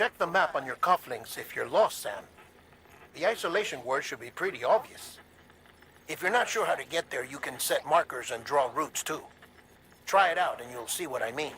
Check the map on your cufflinks if you're lost, Sam. The isolation word should be pretty obvious. If you're not sure how to get there, you can set markers and draw routes too. Try it out and you'll see what I mean.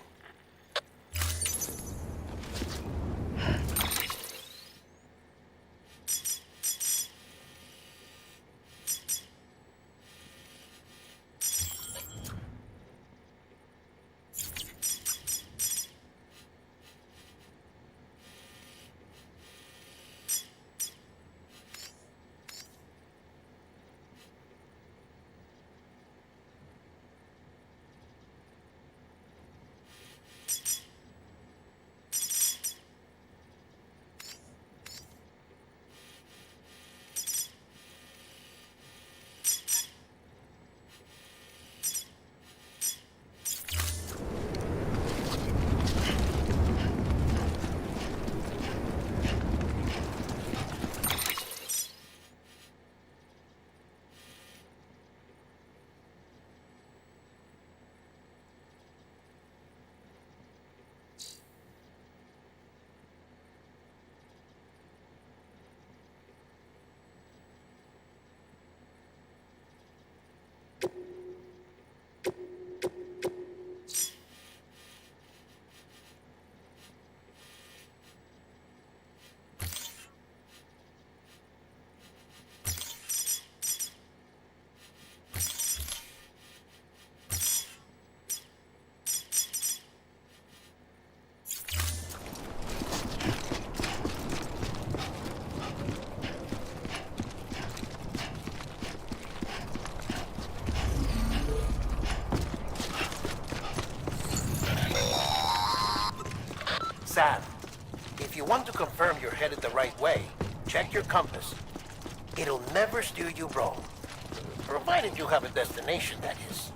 Sam, if you want to confirm you're headed the right way, check your compass. It'll never steer you wrong. Provided you have a destination, that is.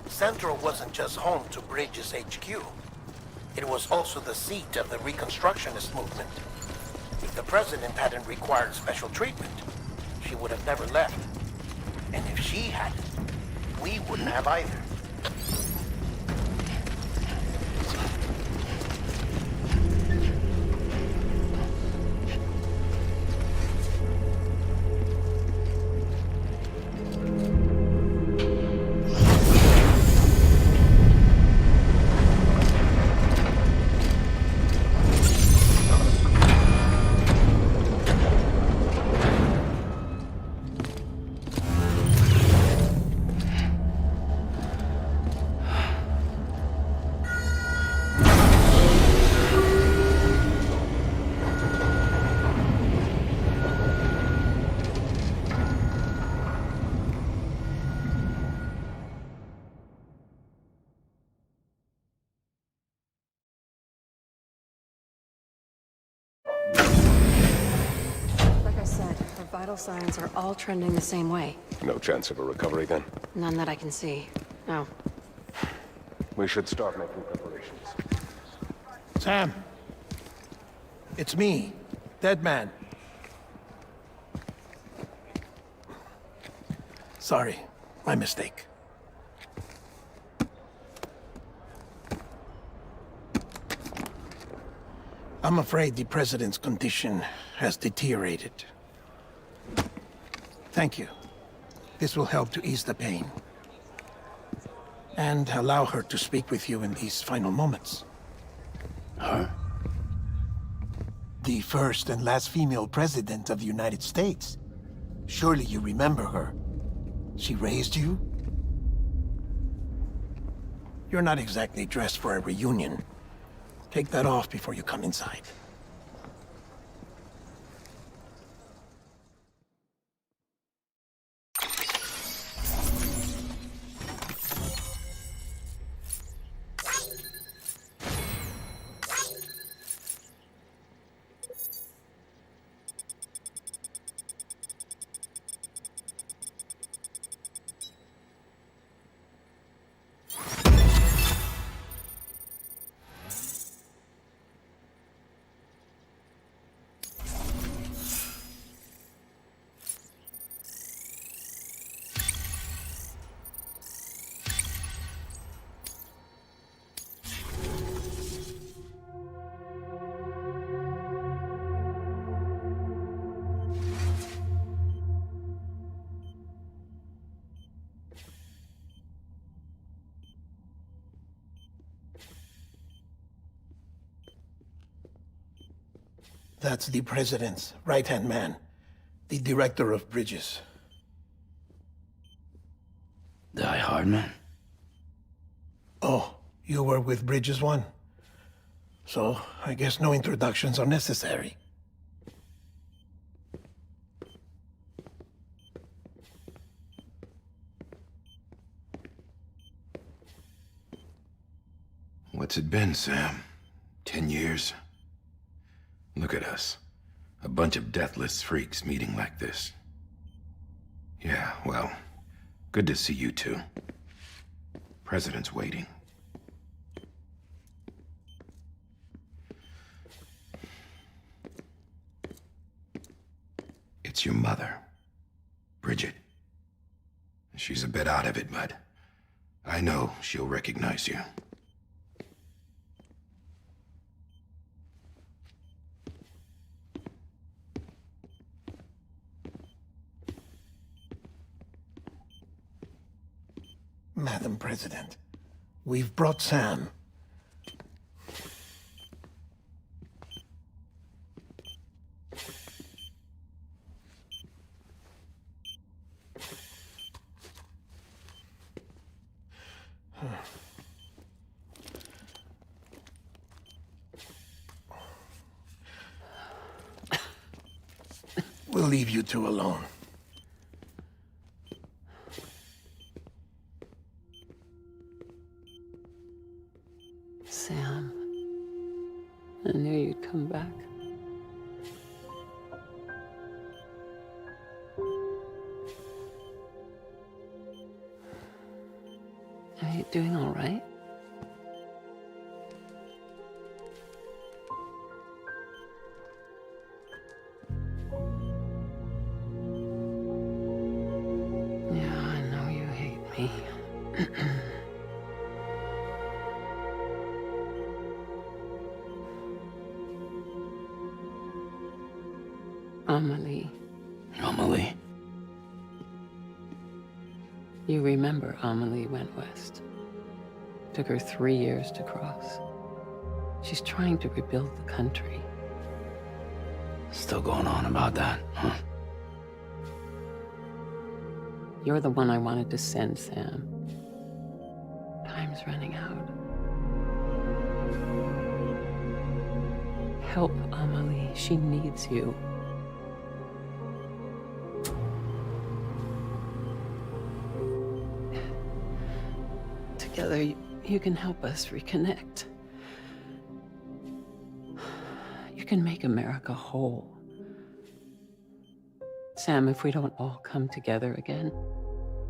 Central wasn't just home to Bridges HQ. It was also the seat of the Reconstructionist movement. If the president hadn't required special treatment, she would have never left. And if she hadn't, we wouldn't have either. Vital signs are all trending the same way. No chance of a recovery then? None that I can see. No. We should start making preparations. Sam. It's me, Dead Man. Sorry, my mistake. I'm afraid the president's condition has deteriorated. Thank you. This will help to ease the pain. And allow her to speak with you in these final moments. Huh? The first and last female president of the United States. Surely you remember her. She raised you? You're not exactly dressed for a reunion. Take that off before you come inside. That's the president's right-hand man, the director of bridges. Die Hardman? Oh, you were with Bridges 1? So, I guess no introductions are necessary. What's it been, Sam? 10 years? Look at us. A bunch of deathless freaks meeting like this. Yeah, well, good to see you two. President's waiting. It's your mother, Bridget. She's a bit out of it, but I know she'll recognize you. Madam President, we've brought Sam. We'll leave you two alone. Sam, I knew you'd come back. Are you doing all right? Yeah, I know you hate me. Amelie. Amelie? You remember Amelie went west. Took her 3 years to cross. She's trying to rebuild the country. Still going on about that, huh? You're the one I wanted to send, Sam. Time's running out. Help Amelie. She needs you. Together, you can help us reconnect. You can make America whole. Sam, if we don't all come together again,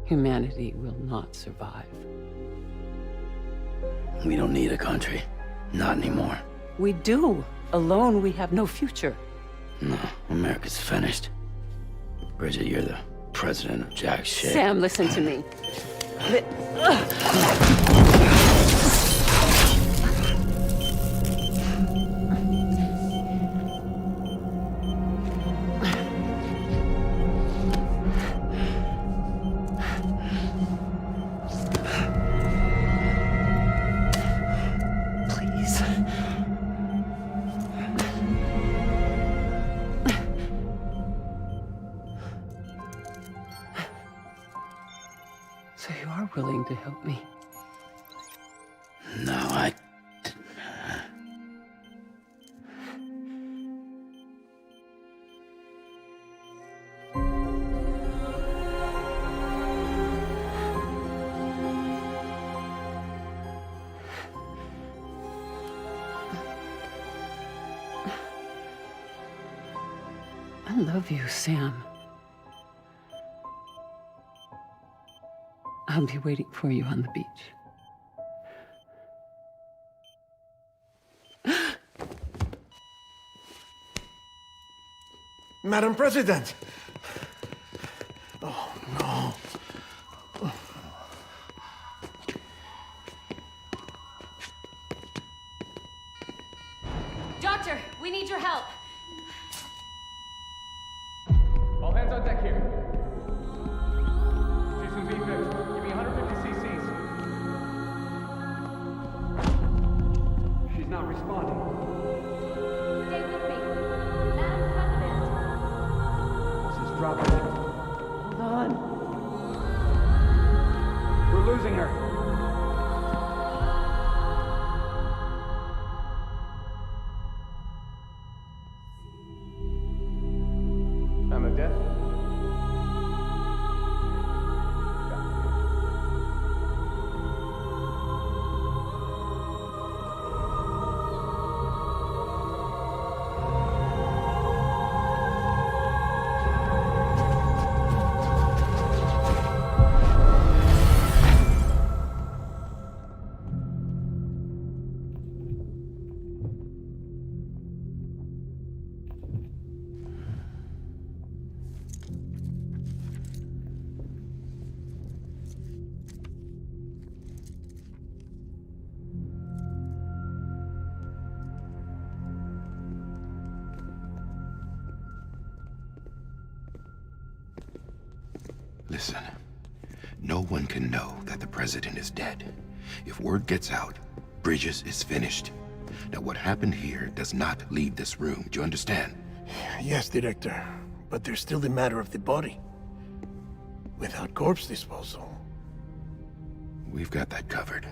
humanity will not survive. We don't need a country. Not anymore. We do. Alone, we have no future. No, America's finished. Bridget, you're the president of jack shit. Sam, listen to me. Please. So you are willing to help me? No, I love you, Sam. I'll be waiting for you on the beach. Madam President! Oh, no. Doctor, we need your help. All hands on deck here. Jason V5, give me 150 cc's. She's not responding. Stay with me. losing her. Time of death? Listen, no one can know that the president is dead. If word gets out, Bridges is finished. Now, what happened here does not leave this room. Do you understand? Yes, Director. But there's still the matter of the body. Without corpse disposal. We've got that covered.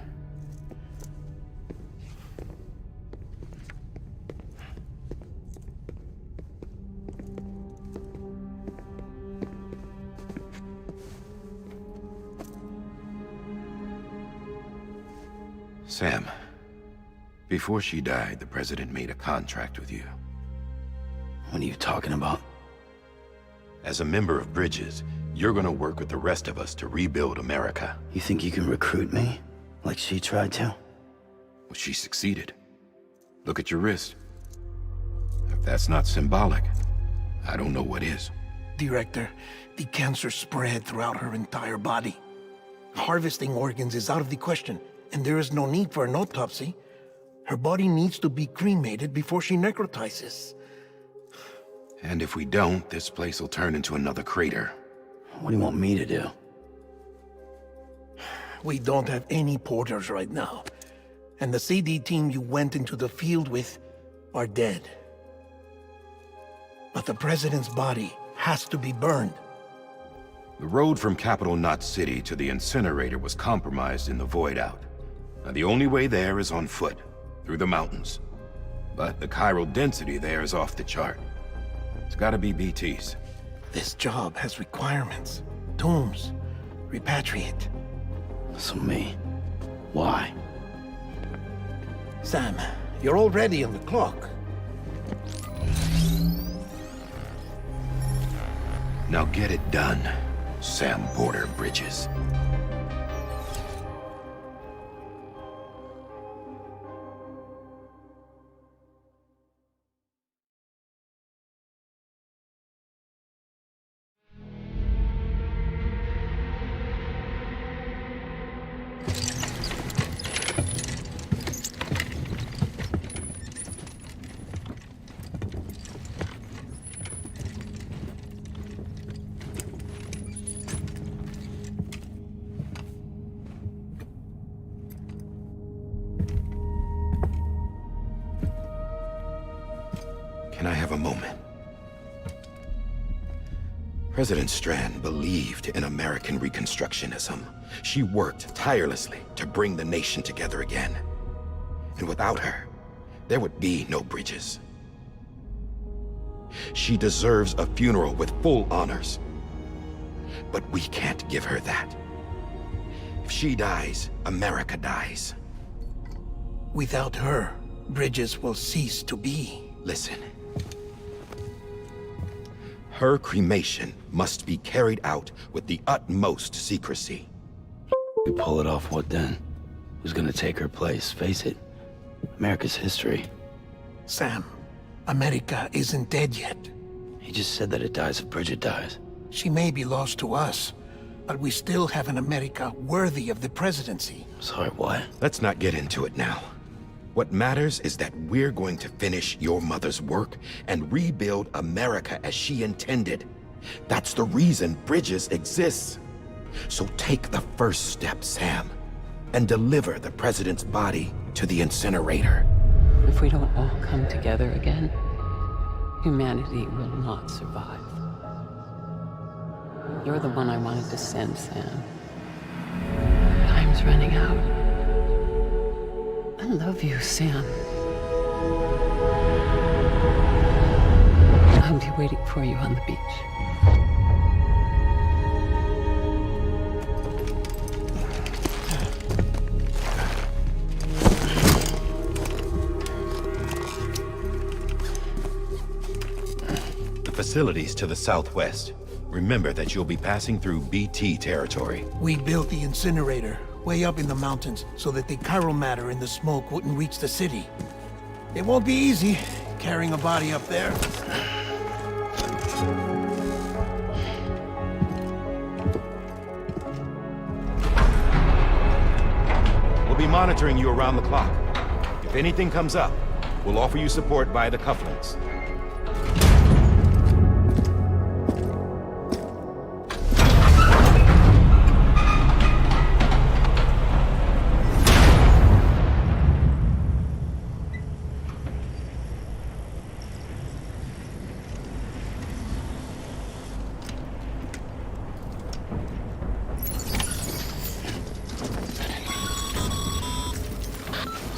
Sam, before she died, the president made a contract with you. What are you talking about? As a member of Bridges, you're gonna work with the rest of us to rebuild America. You think you can recruit me? Like she tried to? Well, she succeeded. Look at your wrist. If that's not symbolic, I don't know what is. Director, the cancer spread throughout her entire body. Harvesting organs is out of the question, and there is no need for an autopsy. Her body needs to be cremated before she necrotizes. And if we don't, this place will turn into another crater. What do you want me to do? We don't have any porters right now. And the CD team you went into the field with are dead. But the president's body has to be burned. The road from Capital Knot City to the incinerator was compromised in the void out. Now, the only way there is on foot, through the mountains. But the chiral density there is off the chart. It's gotta be BTs. This job has requirements. Tombs. Repatriate. So me. Why? Sam, you're already on the clock. Now get it done, Sam Porter Bridges. Can I have a moment? President Strand believed in American Reconstructionism. She worked tirelessly to bring the nation together again. And without her, there would be no Bridges. She deserves a funeral with full honors. But we can't give her that. If she dies, America dies. Without her, Bridges will cease to be. Listen. Her cremation must be carried out with the utmost secrecy. We pull it off, what then? Who's gonna take her place? Face it, America's history. Sam, America isn't dead yet. He just said that it dies if Bridget dies. She may be lost to us, but we still have an America worthy of the presidency. Sorry, what? Let's not get into it now. What matters is that we're going to finish your mother's work and rebuild America as she intended. That's the reason Bridges exists. So take the first step, Sam, and deliver the president's body to the incinerator. If we don't all come together again, humanity will not survive. You're the one I wanted to send, Sam. But I'm time's running out. I love you, Sam. I'll be waiting for you on the beach. The facilities to the southwest. Remember that you'll be passing through BT territory. We built the incinerator way up in the mountains so that the chiral matter in the smoke wouldn't reach the city. It won't be easy carrying a body up there. We'll be monitoring you around the clock. If anything comes up, we'll offer you support via the cufflinks.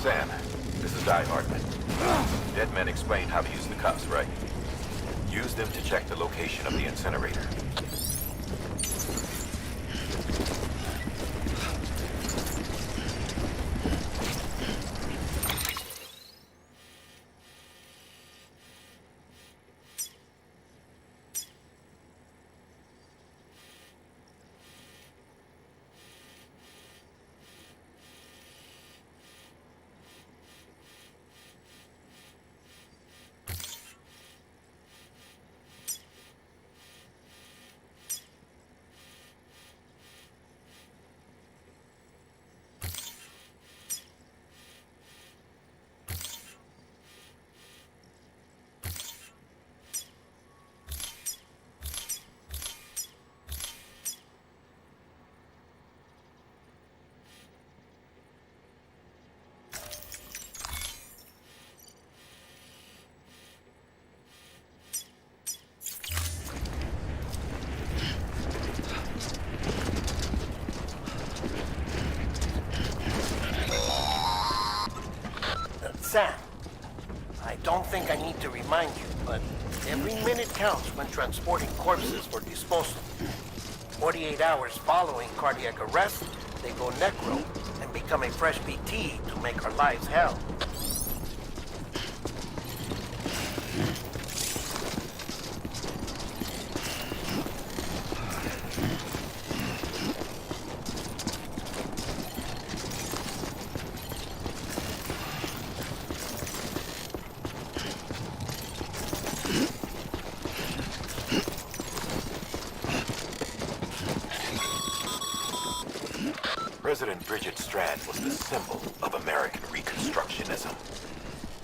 Sam, this is Hartman. Dead men explained how to use the cuffs, right? Use them to check the location of the incinerator. Sam, I don't think I need to remind you, but every minute counts when transporting corpses for disposal. 48 hours following cardiac arrest, they go necro and become a fresh BT to make our lives hell. President Bridget Strand was the symbol of American Reconstructionism.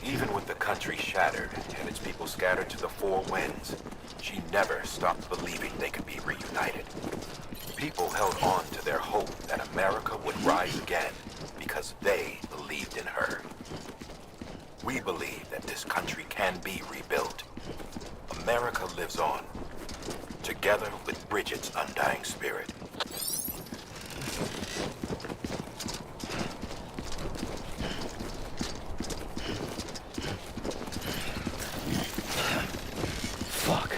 Even with the country shattered and its people scattered to the four winds, she never stopped believing they could be reunited. People held on to their hope that America would rise again because they believed in her. We believe that this country can be rebuilt. America lives on, together with Bridget's undying spirit. Fuck.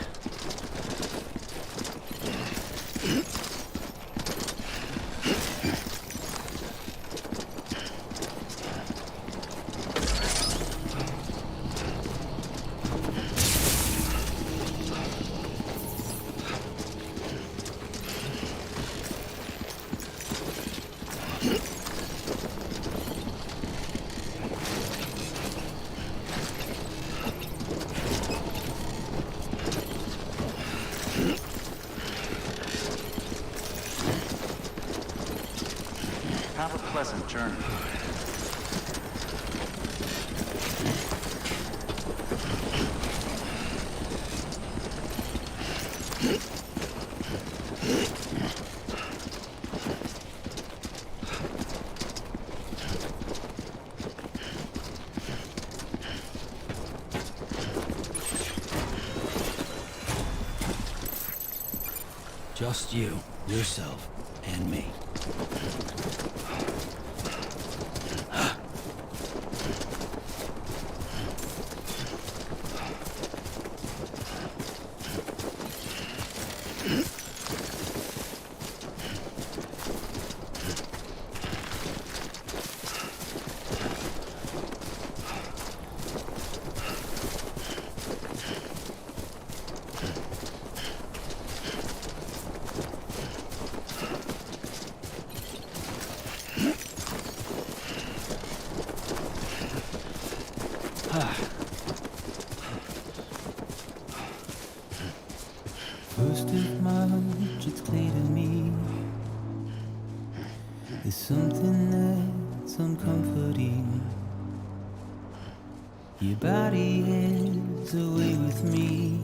Have a pleasant journey. Just you, yourself, and me. There's something that's uncomforting. Your body is away with me,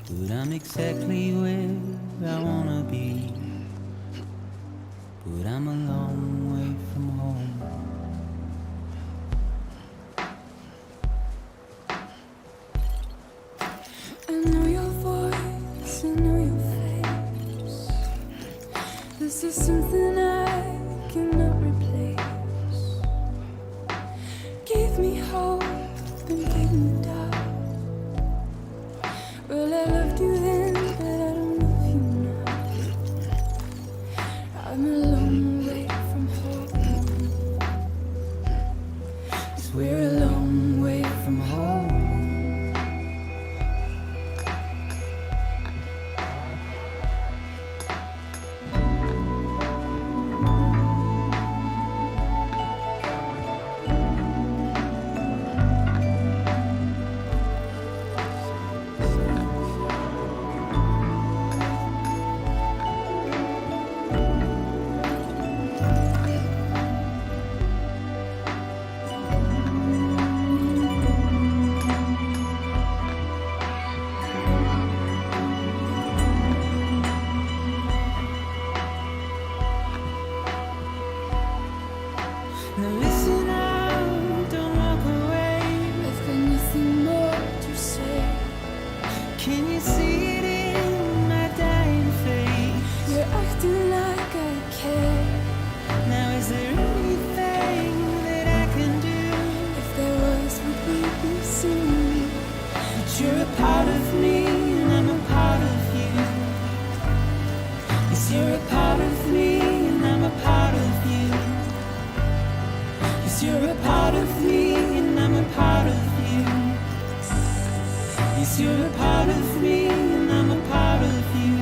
but I'm exactly where I wanna be. But I'm a long way from home. I know your voice, I know your face. This is something I cannot replace. Give me hope and give me doubt. Well, I loved you then, but I don't love you now. I'm a long way from home. 'Cause we're a long way from home. Now listen out, don't walk away. I've got nothing more to say. Can you see it in my dying face? You're acting like I care. Now is there anything that I can do? If there was, would we be singing? But you're a part of me and I'm a part of you. Yes, you're a part of me and I'm a part of you. Yes, you're a part of me and I'm a part of you. Yes, you're a part of me and I'm a part of you.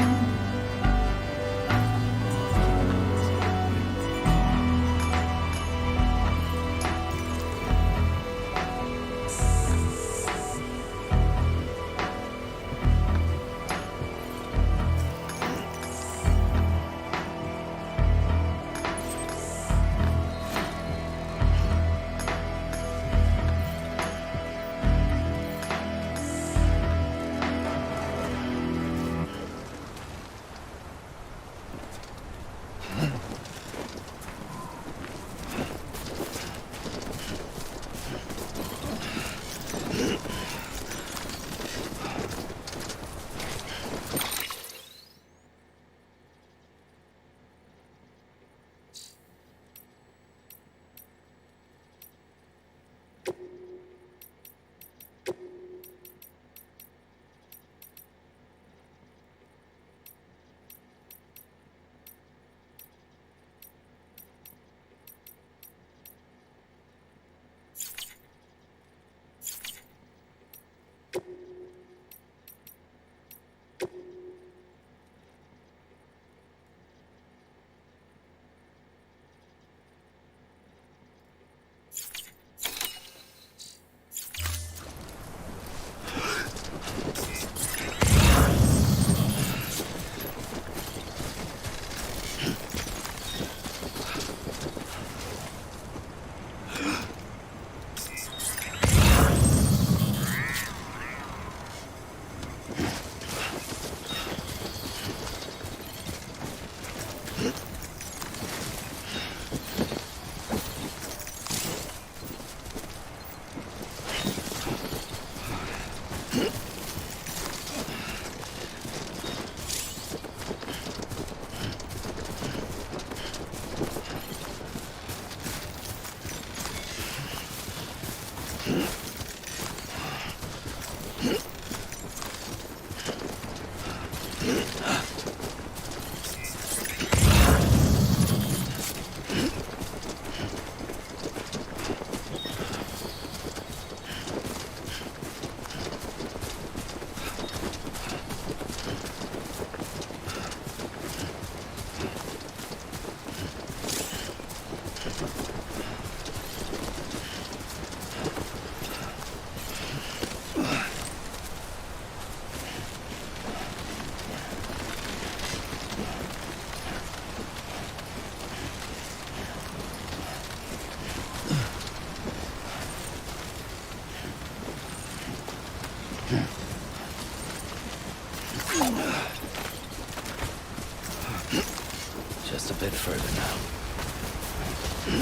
God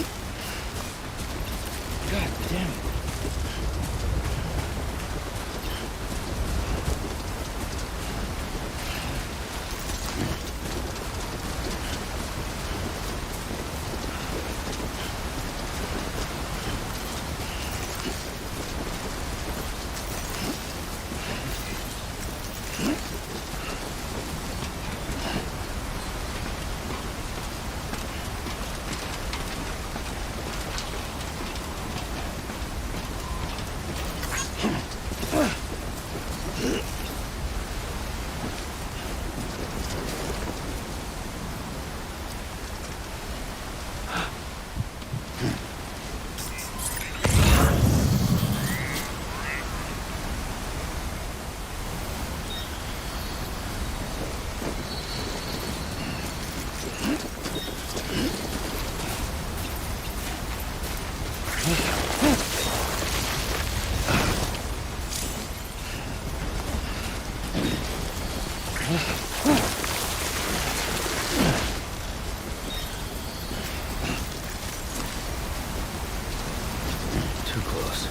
damn it. Too close.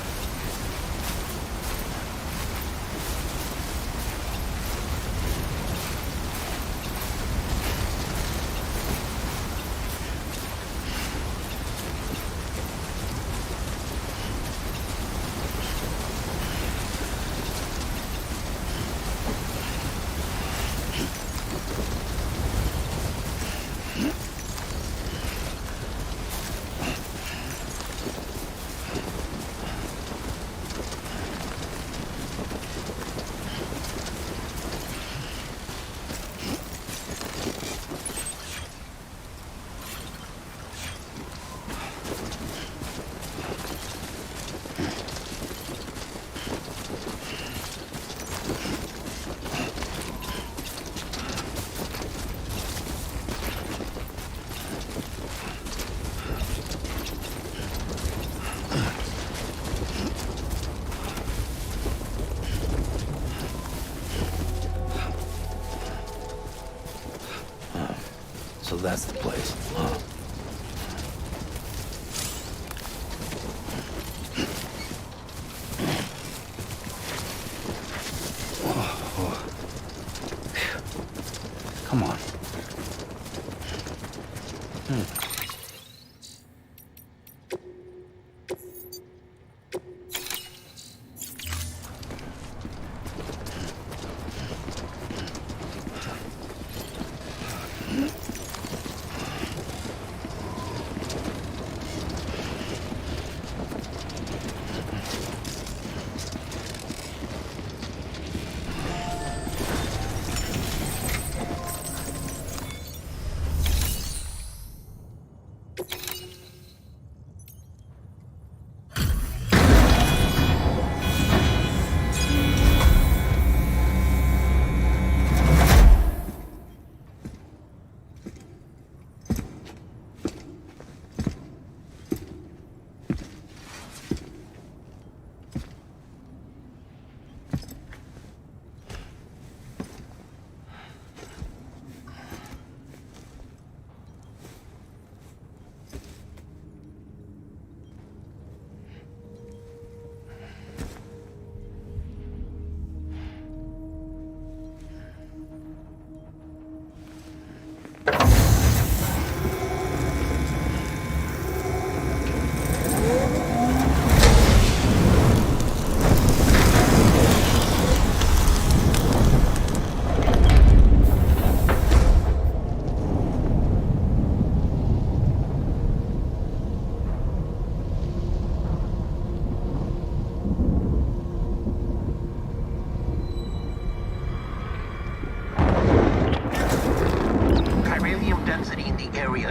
So that's the place, huh? Come on.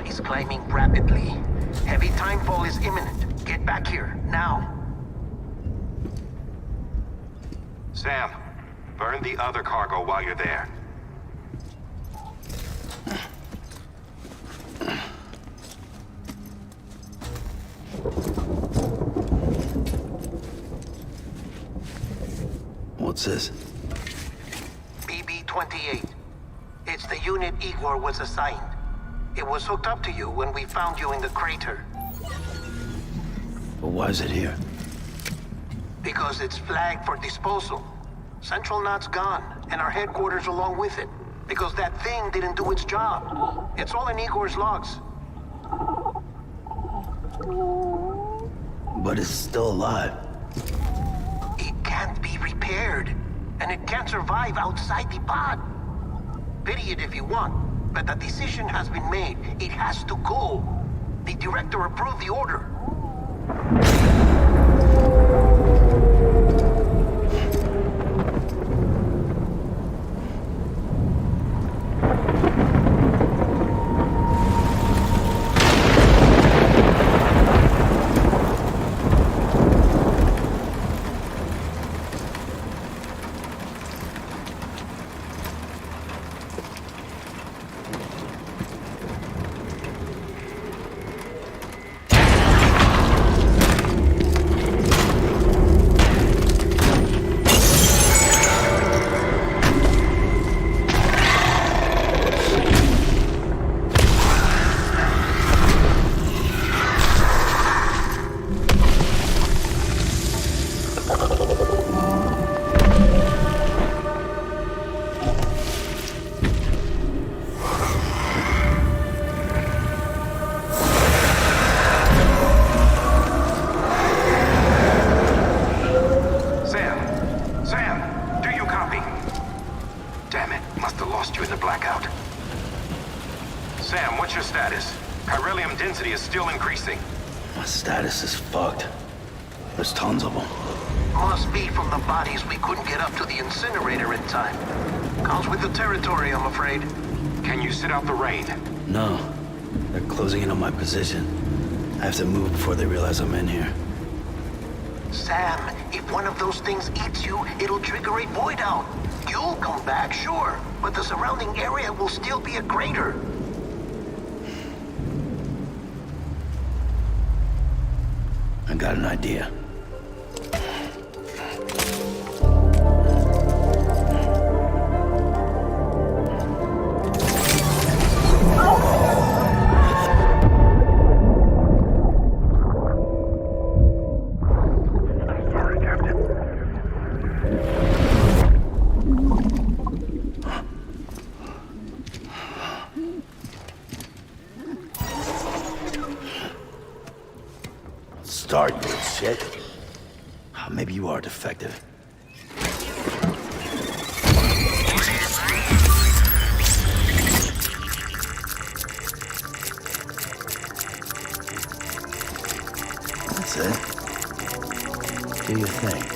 Is climbing rapidly. Heavy timefall is imminent. Get back here, now. Sam, burn the other cargo while you're there. What's this? BB-28. It's the unit Igor was assigned. It was hooked up to you when we found you in the crater. But why is it here? Because it's flagged for disposal. Central Knot's gone, and our headquarters along with it. Because that thing didn't do its job. It's all in Igor's logs. But it's still alive. It can't be repaired, and it can't survive outside the pod. Pity it if you want, but the decision has been made. It has to go. The director approved the order. My status is fucked. There's tons of them. Must be from the bodies we couldn't get up to the incinerator in time. Comes with the territory, I'm afraid. Can you sit out the rain? No. They're closing in on my position. I have to move before they realize I'm in here. Sam, if one of those things eats you, it'll trigger a void out. You'll come back, sure, but the surrounding area will still be a crater. I got an idea. Start, you shit. Maybe you are defective. That's it. Do your thing.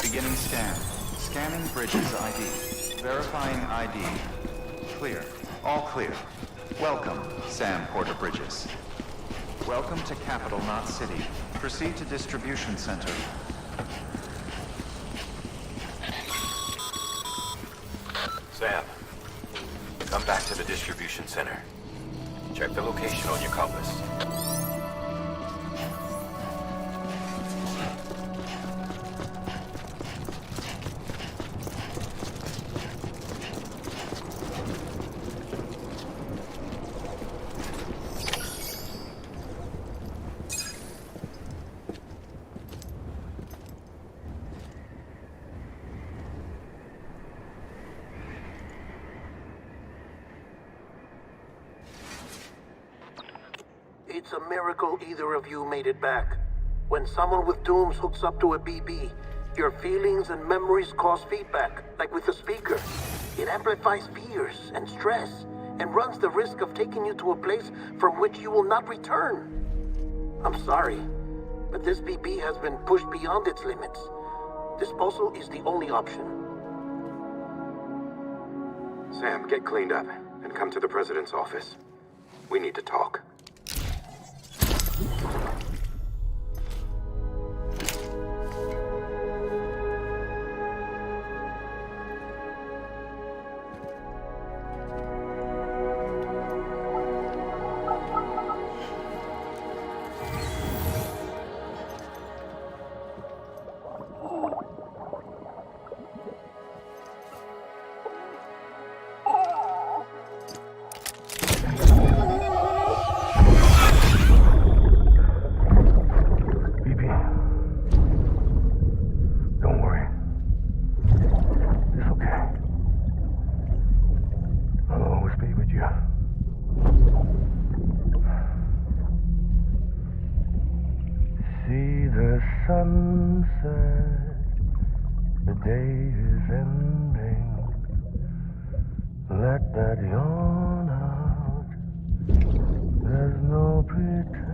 Beginning scan. Scanning Bridges ID. Verifying ID. Clear. All clear. Welcome, Sam Porter Bridges. Welcome to Capital Knot City. Proceed to Distribution Center. Sam, come back to the distribution center. Check the location on your compass. It's a miracle either of you made it back. When someone with dooms hooks up to a BB, your feelings and memories cause feedback, like with the speaker. It amplifies fears and stress, and runs the risk of taking you to a place from which you will not return. I'm sorry, but this BB has been pushed beyond its limits. Disposal is the only option. Sam, get cleaned up and come to the President's office. We need to talk. Sunset, the day is ending. Let that yawn out. There's no pretending.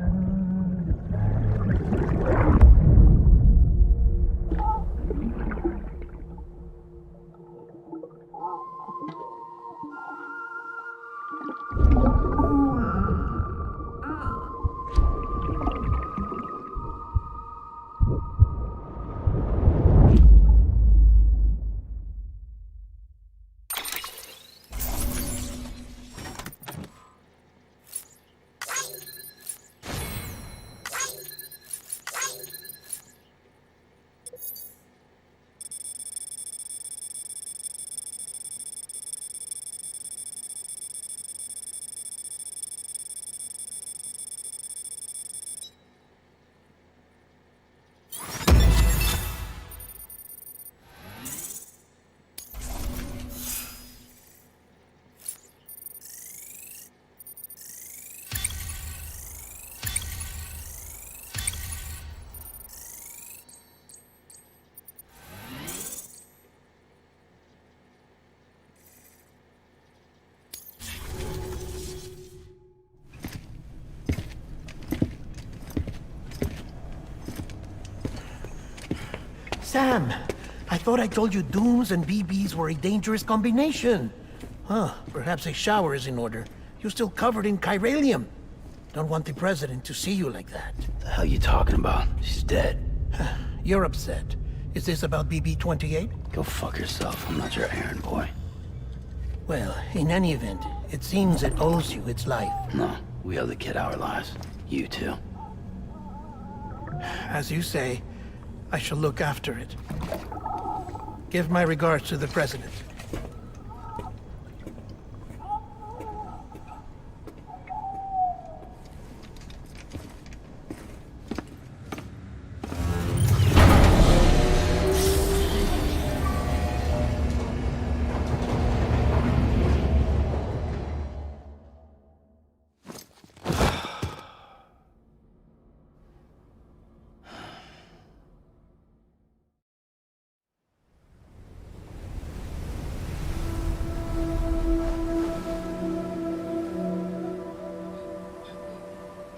Sam, I thought I told you dooms and BBs were a dangerous combination. Huh, perhaps a shower is in order. You're still covered in chiralium. Don't want the president to see you like that. The hell you talking about? She's dead. You're upset. Is this about BB-28? Go fuck yourself. I'm not your errand boy. Well, in any event, it seems it owes you its life. No, we owe the kid our lives. You too. As you say, I shall look after it. Give my regards to the president.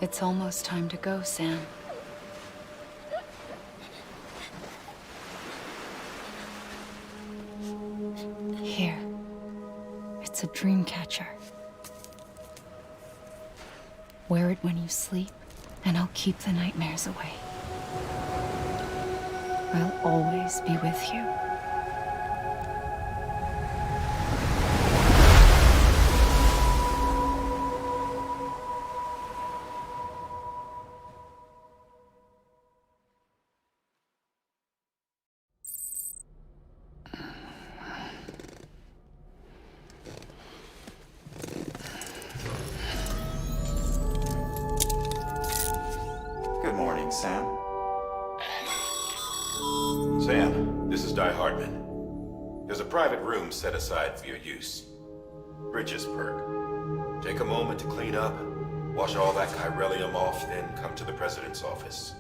It's almost time to go, Sam. Here. It's a dream catcher. Wear it when you sleep, and I'll keep the nightmares away. I'll always be with you. Good morning, Sam. Sam, this is Di Hartman. There's a private room set aside for your use. Bridges perk. Take a moment to clean up, wash all that chiralium off, then come to the president's office.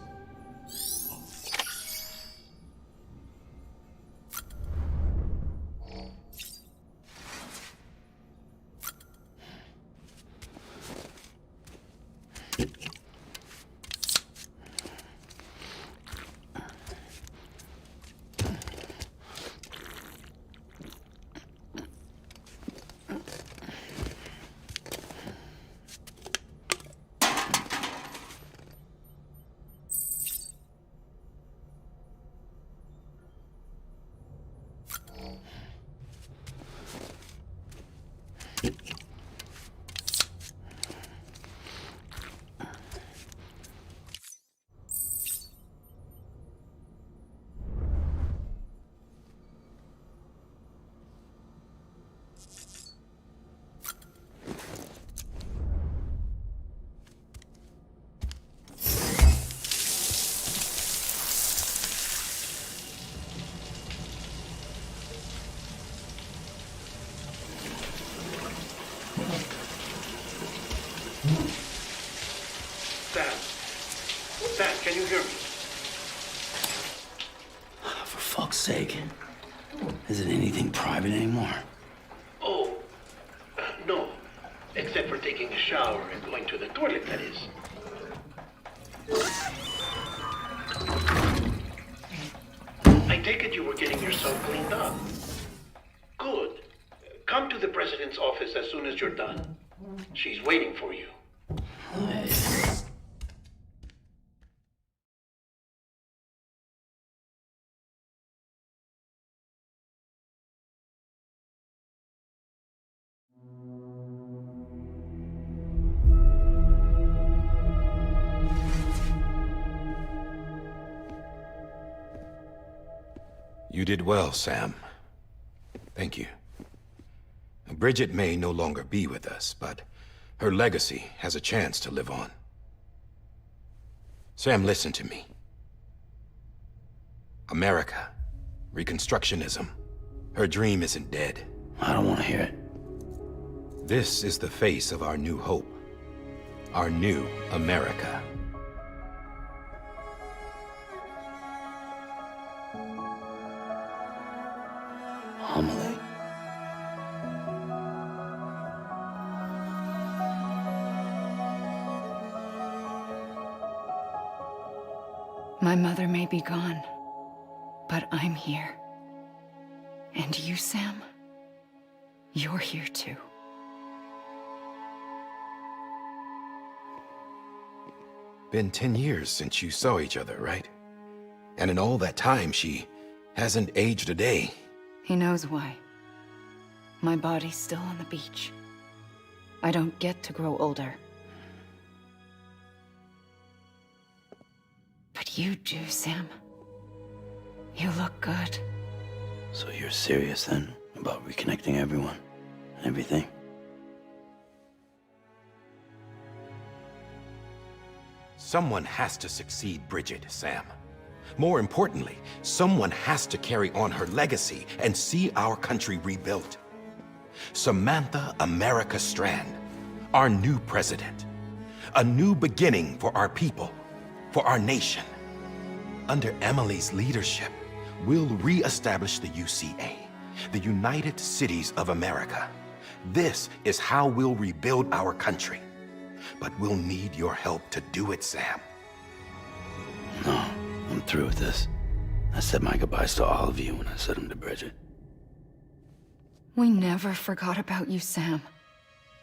Sam, can you hear me? For fuck's sake. Isn't anything private anymore? Oh, No. Except for taking a shower and going to the toilet, that is. I take it you were getting yourself cleaned up. Good. Come to the president's office as soon as you're done. She's waiting for you. You did well, Sam. Thank you. Bridget may no longer be with us, but her legacy has a chance to live on. Sam, listen to me. America, Reconstructionism, her dream isn't dead. I don't want to hear it. This is the face of our new hope. Our new America. Amelie. My mother may be gone, but I'm here. And you, Sam, you're here too. Been 10 years since you saw each other, right? And in all that time, she hasn't aged a day. He knows why. My body's still on the beach. I don't get to grow older. But you do, Sam. You look good. So you're serious then about reconnecting everyone and everything? Someone has to succeed Bridget, Sam. More importantly, someone has to carry on her legacy and see our country rebuilt. Samantha America Strand, our new president. A new beginning for our people, for our nation. Under Emily's leadership, we'll re-establish the UCA, the United Cities of America. This is how we'll rebuild our country. But we'll need your help to do it, Sam. No, I'm through with this. I said my goodbyes to all of you when I said them to Bridget. We never forgot about you, Sam.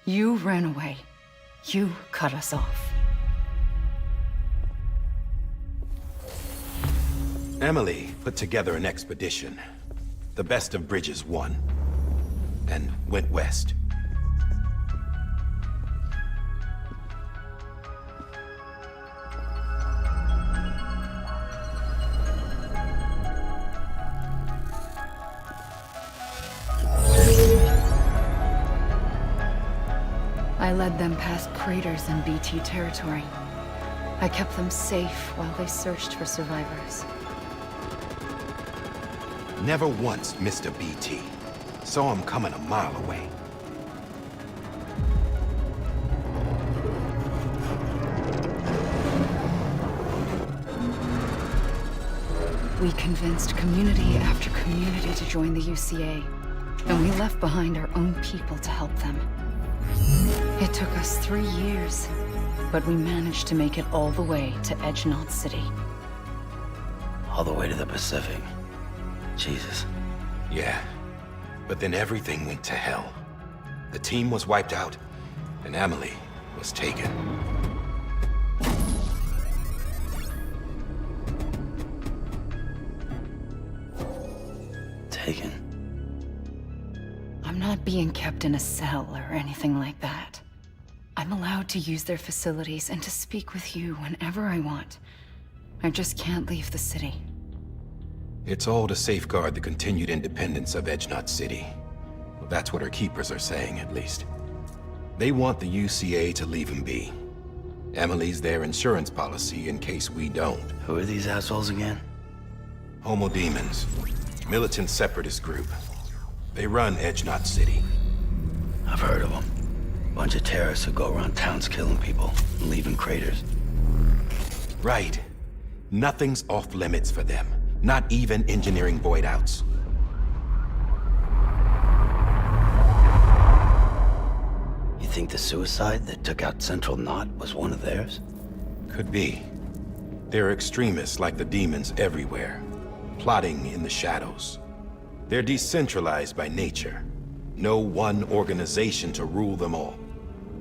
You ran away. You cut us off. Emily put together an expedition. The best of Bridges won, and went west. I led them past craters in BT territory. I kept them safe while they searched for survivors. Never once missed a BT. Saw him coming a mile away. We convinced community after community to join the UCA, and we left behind our own people to help them. It took us 3 years, but we managed to make it all the way to Edgenot City. All the way to the Pacific. Jesus. Yeah, but then everything went to hell. The team was wiped out, and Emily was taken. Taken? I'm not being kept in a cell or anything like that. I'm allowed to use their facilities and to speak with you whenever I want. I just can't leave the city. It's all to safeguard the continued independence of Edgenot City. Well, that's what our keepers are saying, at least. They want the UCA to leave him be. Emily's their insurance policy in case we don't. Who are these assholes again? Homo Demons. Militant separatist group. They run Edgenot City. I've heard of them. Bunch of terrorists who go around towns killing people and leaving craters. Right. Nothing's off limits for them. Not even engineering void outs. think the suicide that took out Central Knot was one of theirs? Could be. There are extremists like the demons everywhere, plotting in the shadows. They're decentralized by nature. No one organization to rule them all.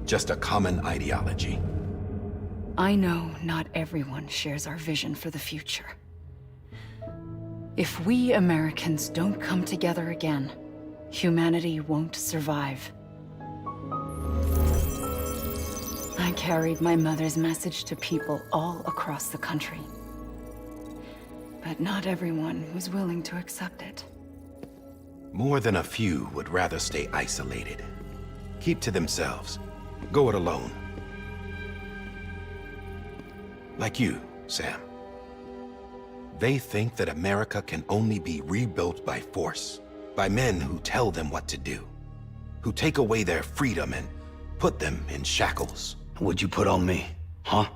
Just a common ideology. I know not everyone shares our vision for the future. If we Americans don't come together again, humanity won't survive. I carried my mother's message to people all across the country. But not everyone was willing to accept it. More than a few would rather stay isolated. Keep to themselves. Go it alone. Like you, Sam. They think that America can only be rebuilt by force, by men who tell them what to do, who take away their freedom and put them in shackles. What'd you put on me, huh?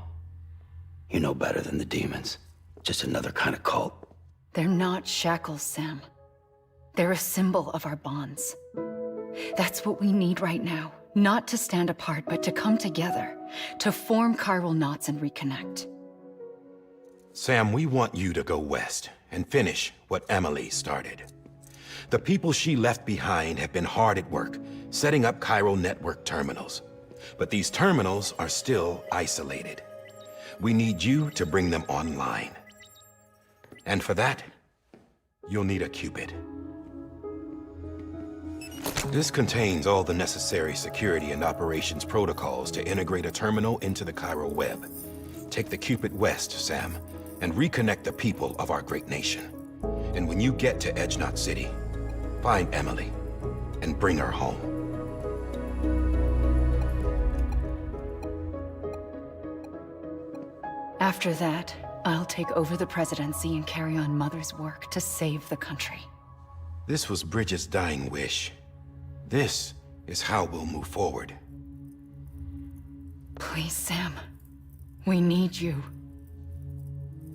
You know better than the demons. Just another kind of cult. They're not shackles, Sam. They're a symbol of our bonds. That's what we need right now. Not to stand apart, but to come together. To form chiral knots and reconnect. Sam, we want you to go west and finish what Emily started. The people she left behind have been hard at work, setting up chiral network terminals. But these terminals are still isolated. We need you to bring them online. And for that, you'll need a Cupid. This contains all the necessary security and operations protocols to integrate a terminal into the chiral web. Take the Cupid west, Sam, and reconnect the people of our great nation. And when you get to Edge Knot City, find Emily and bring her home. After that, I'll take over the presidency and carry on Mother's work to save the country. This was Bridget's dying wish. This is how we'll move forward. Please, Sam. We need you.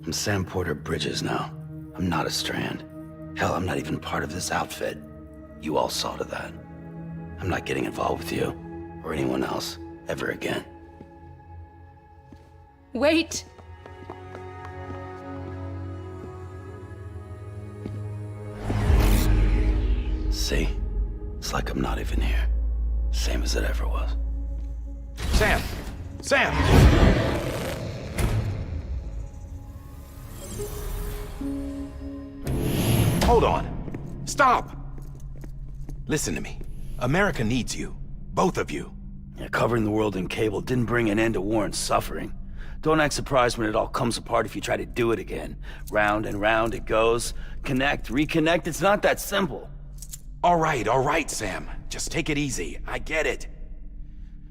I'm Sam Porter Bridges now. I'm not a Strand. Hell, I'm not even part of this outfit. You all saw to that. I'm not getting involved with you, or anyone else, ever again. Wait! See? It's like I'm not even here. Same as it ever was. Sam! Sam! Hold on. Stop! Listen to me. America needs you. Both of you. Yeah, covering the world in cable didn't bring an end to war and suffering. Don't act surprised when it all comes apart if you try to do it again. Round and round it goes. Connect, reconnect, it's not that simple. All right, Sam. Just take it easy. I get it.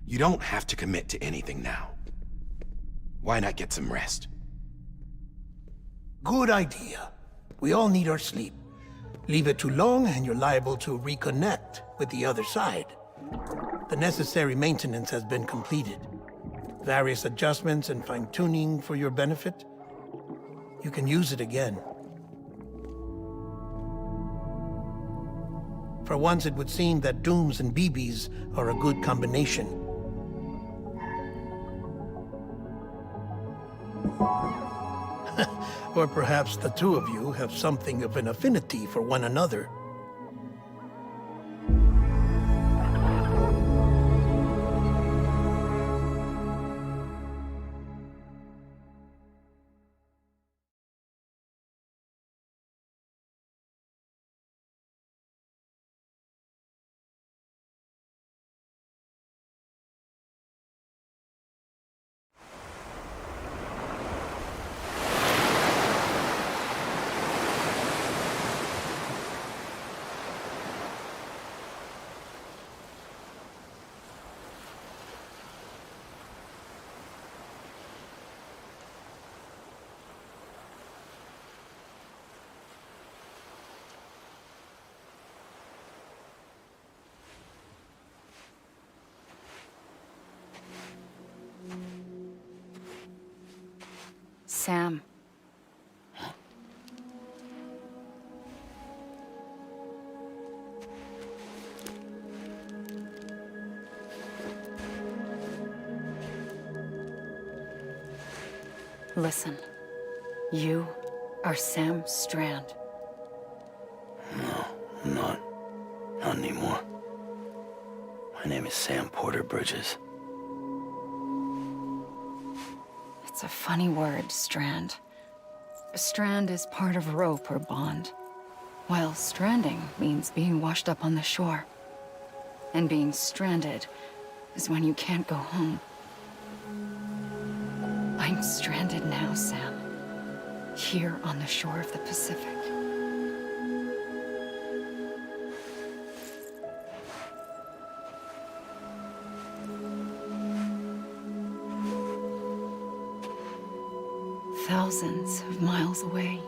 You don't have to commit to anything now. Why not get some rest? Good idea. We all need our sleep. Leave it too long and you're liable to reconnect with the other side. The necessary maintenance has been completed. Various adjustments and fine-tuning for your benefit. You can use it again. For once, it would seem that Dooms and BBs are a good combination. Or perhaps the two of you have something of an affinity for one another. Sam. Listen. You are Sam Strand. No, I'm not. Not anymore. My name is Sam Porter Bridges. It's a funny word, Strand. A strand is part of rope or bond, while stranding means being washed up on the shore. And being stranded is when you can't go home. I'm stranded now, Sam. Here on the shore of the Pacific. Thousands of miles away,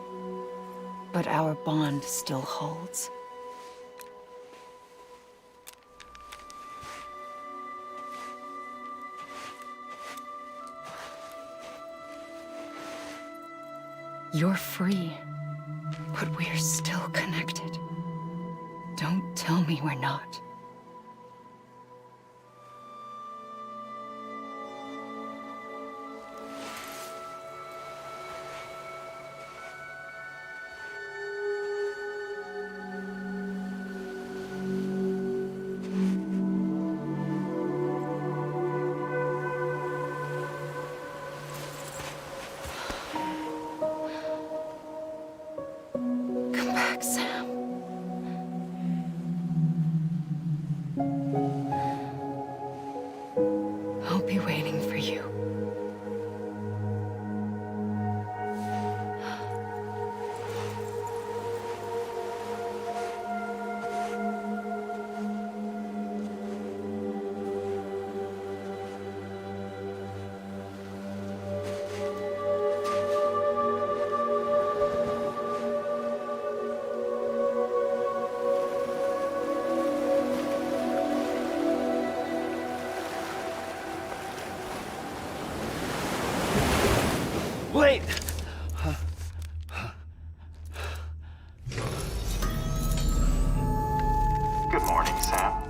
but our bond still holds. You're free, but we're still connected. Don't tell me we're not. Come back, Sam. I'll be waiting for you. Wait! Good morning, Sam.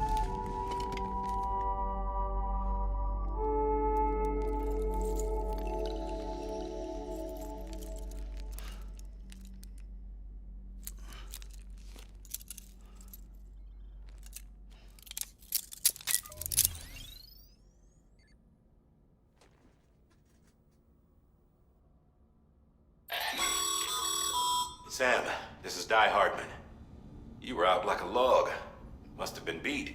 Sam, this is Di Hardman. You were out like a log. Must have been beat.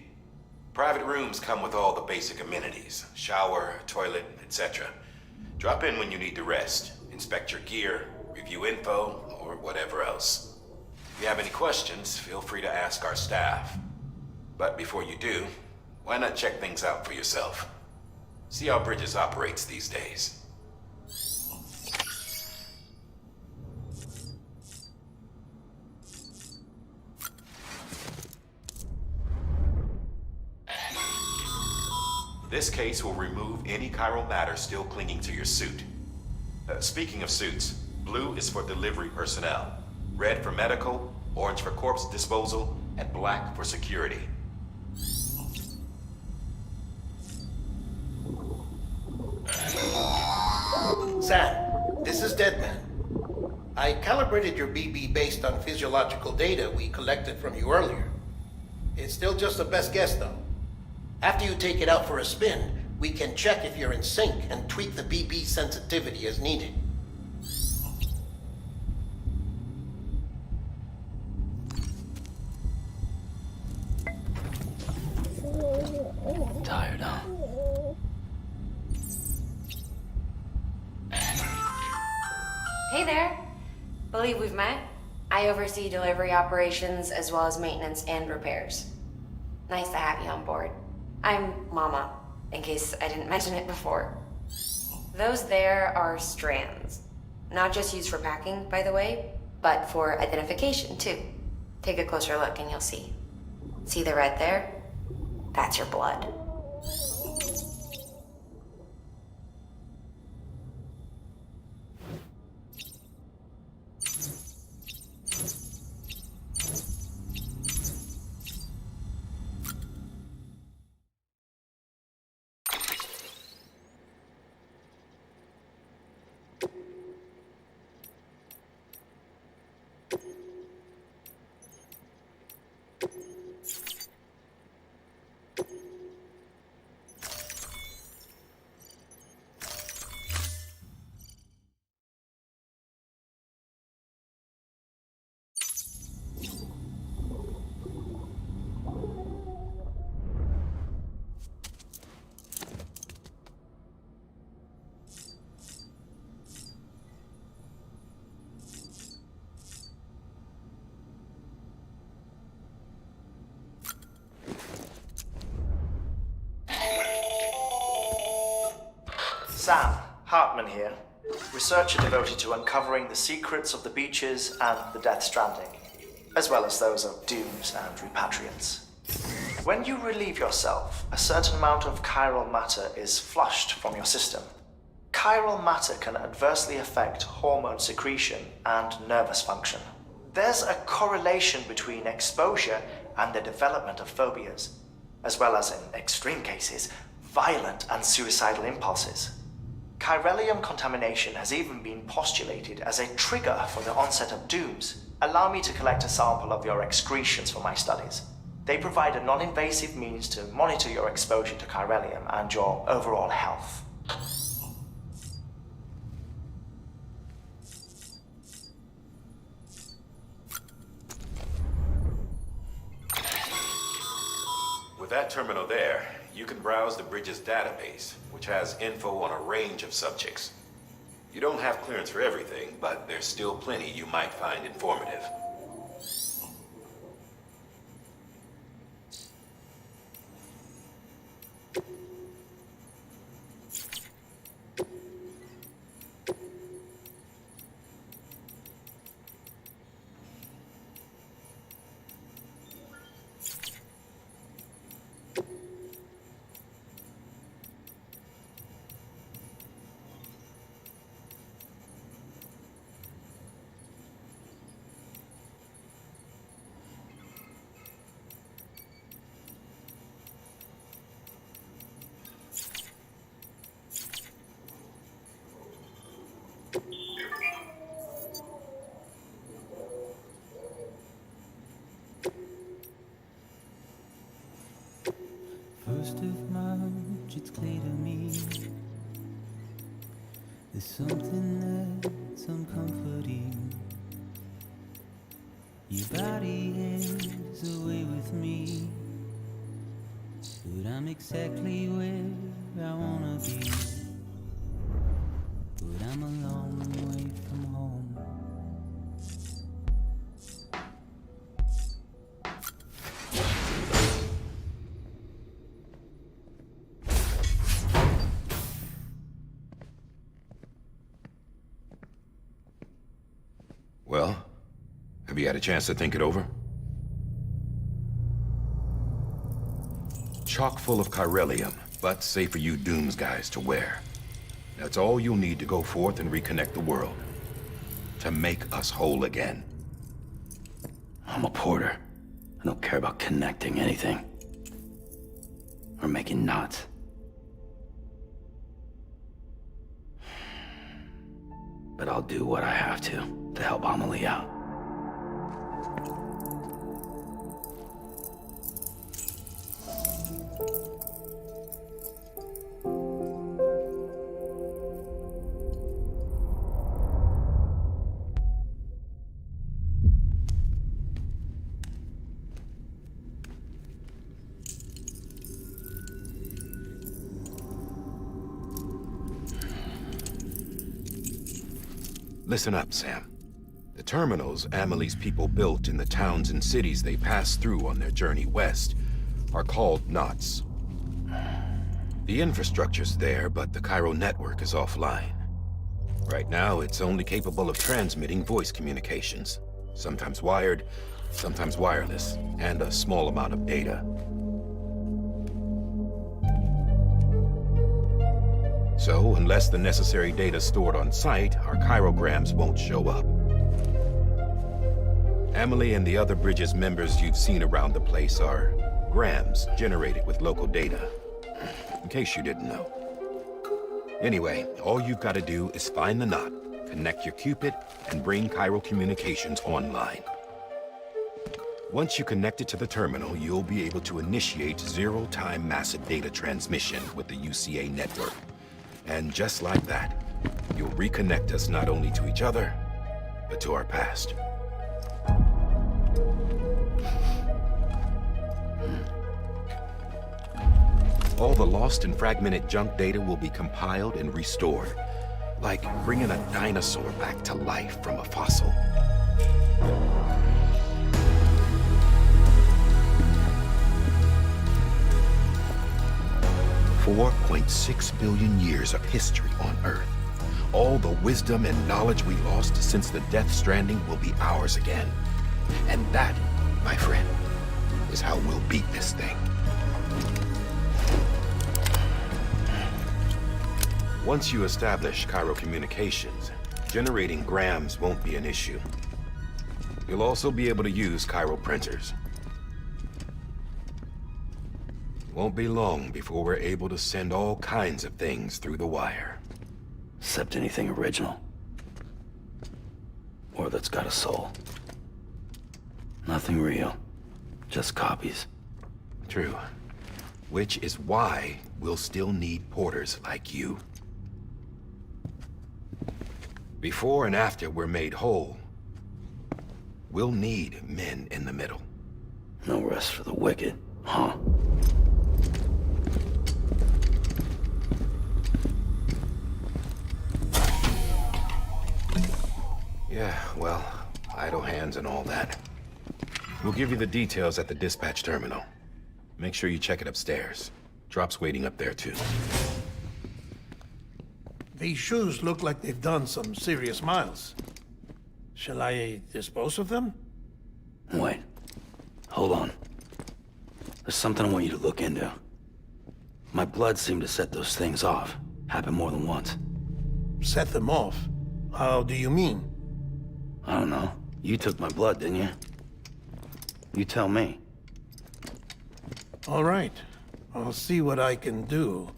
Private rooms come with all the basic amenities. Shower, toilet, etc. Drop in when you need to rest. Inspect your gear, review info, or whatever else. If you have any questions, feel free to ask our staff. But before you do, why not check things out for yourself? See how Bridges operates these days. This case will remove any chiral matter still clinging to your suit. Speaking of suits, blue is for delivery personnel, red for medical, orange for corpse disposal, and black for security. Sam, this is Deadman. I calibrated your BB based on physiological data we collected from you earlier. It's still just a best guess, though. After you take it out for a spin, we can check if you're in sync and tweak the BB sensitivity as needed. Tired, huh? Hey there. Believe we've met. I oversee delivery operations as well as maintenance and repairs. Nice to have you on board. I'm Mama, in case I didn't mention it before. Those there are strands. Not just used for packing, by the way, but for identification, too. Take a closer look and you'll see. See the red there? That's your blood. Sam Hartman here, researcher devoted to uncovering the secrets of the beaches and the Death Stranding, as well as those of dooms and repatriates. When you relieve yourself, a certain amount of chiral matter is flushed from your system. Chiral matter can adversely affect hormone secretion and nervous function. There's a correlation between exposure and the development of phobias, as well as, in extreme cases, violent and suicidal impulses. Chiralium contamination has even been postulated as a trigger for the onset of dooms. Allow me to collect a sample of your excretions for my studies. They provide a non-invasive means to monitor your exposure to chiralium and your overall health. With that terminal there, you can browse the bridge's database, which has info on a range of subjects. You don't have clearance for everything, but there's still plenty you might find informative. First of March, it's clear to me there's something that's uncomforting. Your body is away with me, but I'm exactly where I wanna be. But I'm a long way from home. Well, have you had a chance to think it over? Chock full of chiralium, but safe for you Dooms guys to wear. That's all you'll need to go forth and reconnect the world. To make us whole again. I'm a porter. I don't care about connecting anything. Or making knots. But I'll do what I have to help Amelie out. Listen up, Sam. The terminals Amelie's people built in the towns and cities they passed through on their journey west are called knots. The infrastructure's there, but the Cairo network is offline. Right now, it's only capable of transmitting voice communications. Sometimes wired, sometimes wireless, and a small amount of data. So, unless the necessary data's stored on site, our chirograms won't show up. Amelie and the other Bridges members you've seen around the place are grams generated with local data. In case you didn't know. Anyway, all you've got to do is find the knot, connect your Cupid, and bring Cairo communications online. Once you connect it to the terminal, you'll be able to initiate zero-time massive data transmission with the UCA network. And just like that, you'll reconnect us not only to each other, but to our past. All the lost and fragmented junk data will be compiled and restored, like bringing a dinosaur back to life from a fossil. 4.6 billion years of history on Earth. All the wisdom and knowledge we lost since the Death Stranding will be ours again. And that, my friend, is how we'll beat this thing. Once you establish Cairo communications, generating grams won't be an issue. You'll also be able to use Cairo printers. Won't be long before we're able to send all kinds of things through the wire. Except anything original. Or that's got a soul. Nothing real. Just copies. True. Which is why we'll still need porters like you. Before and after we're made whole, we'll need men in the middle. No rest for the wicked, huh? Yeah, well, idle hands and all that. We'll give you the details at the dispatch terminal. Make sure you check it upstairs. Drop's waiting up there, too. These shoes look like they've done some serious miles. Shall I dispose of them? Wait. Hold on. There's something I want you to look into. My blood seemed to set those things off. Happened more than once. Set them off? How do you mean? I don't know. You took my blood, didn't you? You tell me. All right. I'll see what I can do.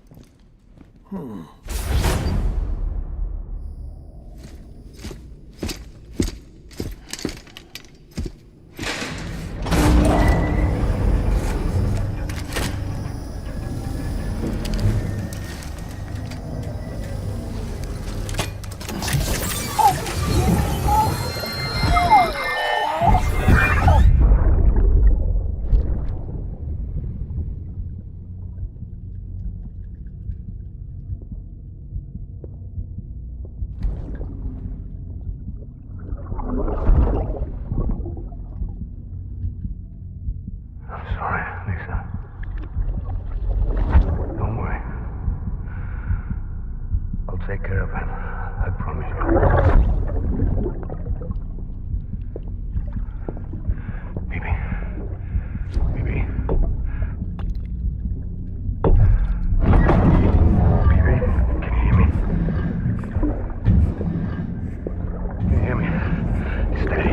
Take care of him. I promise you. Baby. Baby. Baby, can you hear me? Can you hear me? Steady.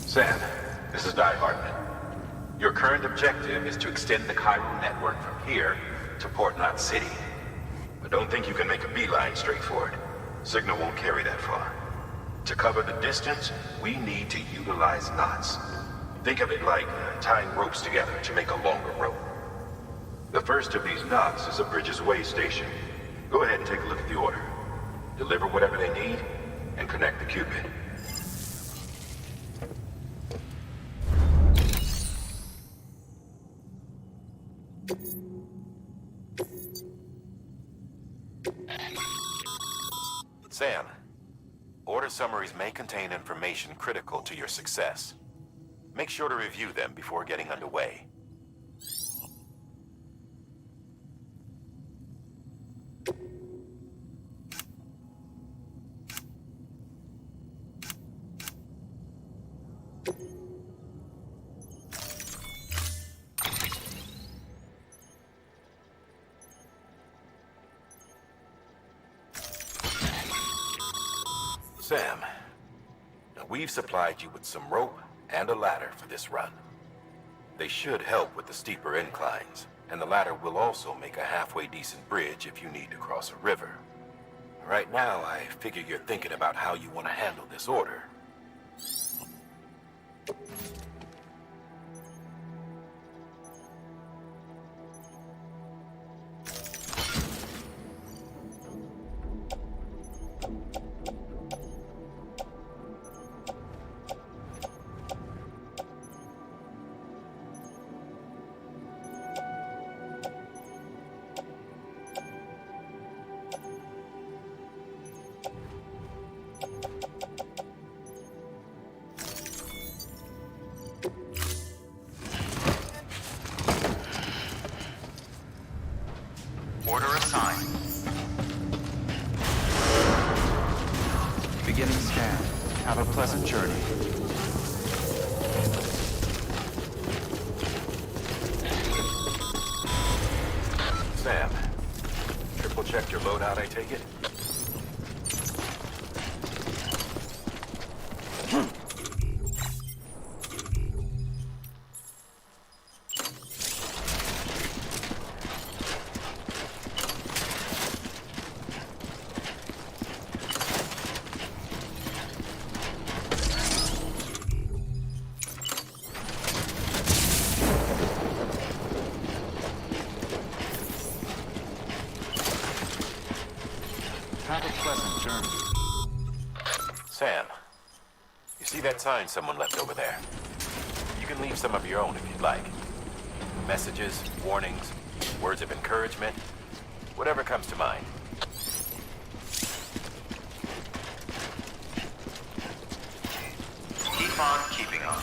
Sam, this is Di Hartman. Your current objective is to extend the Cairo network from here to Port Knot City. But don't think you can make a beeline straight for it. Signal won't carry that far. To cover the distance, we need to utilize knots. Think of it like tying ropes together to make a longer rope. The first of these knots is a Bridges Way station. Go ahead and take a look at the order. Deliver whatever they need, and connect the Cupid. Sam, order summaries may contain information critical to your success. Make sure to review them before getting underway. Sam, now we've supplied you with some rope and a ladder for this run. They should help with the steeper inclines, and the ladder will also make a halfway decent bridge if you need to cross a river. Right now, I figure you're thinking about how you want to handle this order. loadout, I take it? Have a pleasant journey. Sam, you see that sign someone left over there? You can leave some of your own if you'd like. Messages, warnings, words of encouragement, whatever comes to mind. Keep on keeping on.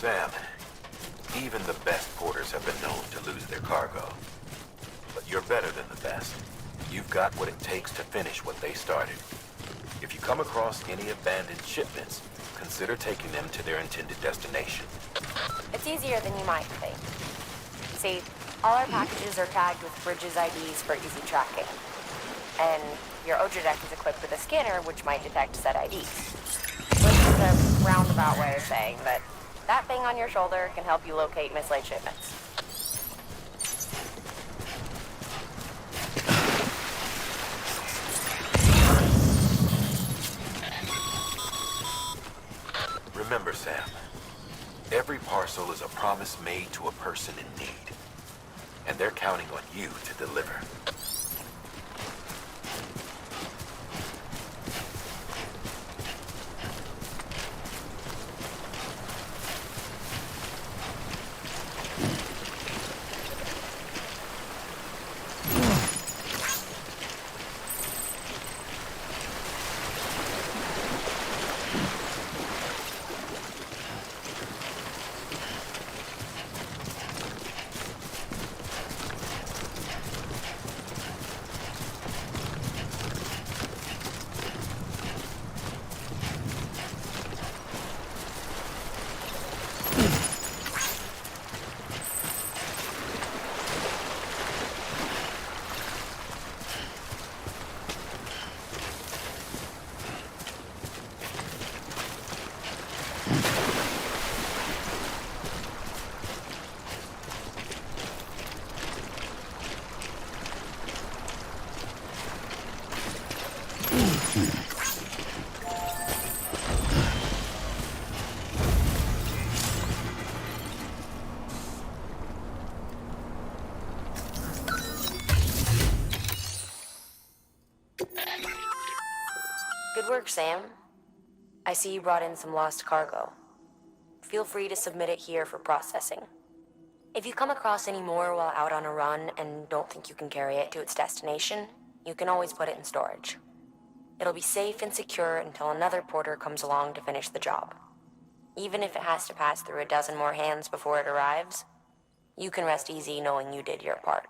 Sam, even the best porters have been known to lose their cargo. But you're better than the best. You've got what it takes to finish what they started. If you come across any abandoned shipments, consider taking them to their intended destination. It's easier than you might think. See, all our packages are tagged with Bridges IDs for easy tracking. And your Oja deck is equipped with a scanner which might detect said IDs. Which is a roundabout way of saying that that thing on your shoulder can help you locate mislaid shipments. Remember, Sam, every parcel is a promise made to a person in need. And they're counting on you to deliver. Good work, Sam. I see you brought in some lost cargo. Feel free to submit it here for processing. If you come across any more while out on a run and don't think you can carry it to its destination, you can always put it in storage. It'll be safe and secure until another porter comes along to finish the job. Even if it has to pass through a dozen more hands before it arrives, you can rest easy knowing you did your part.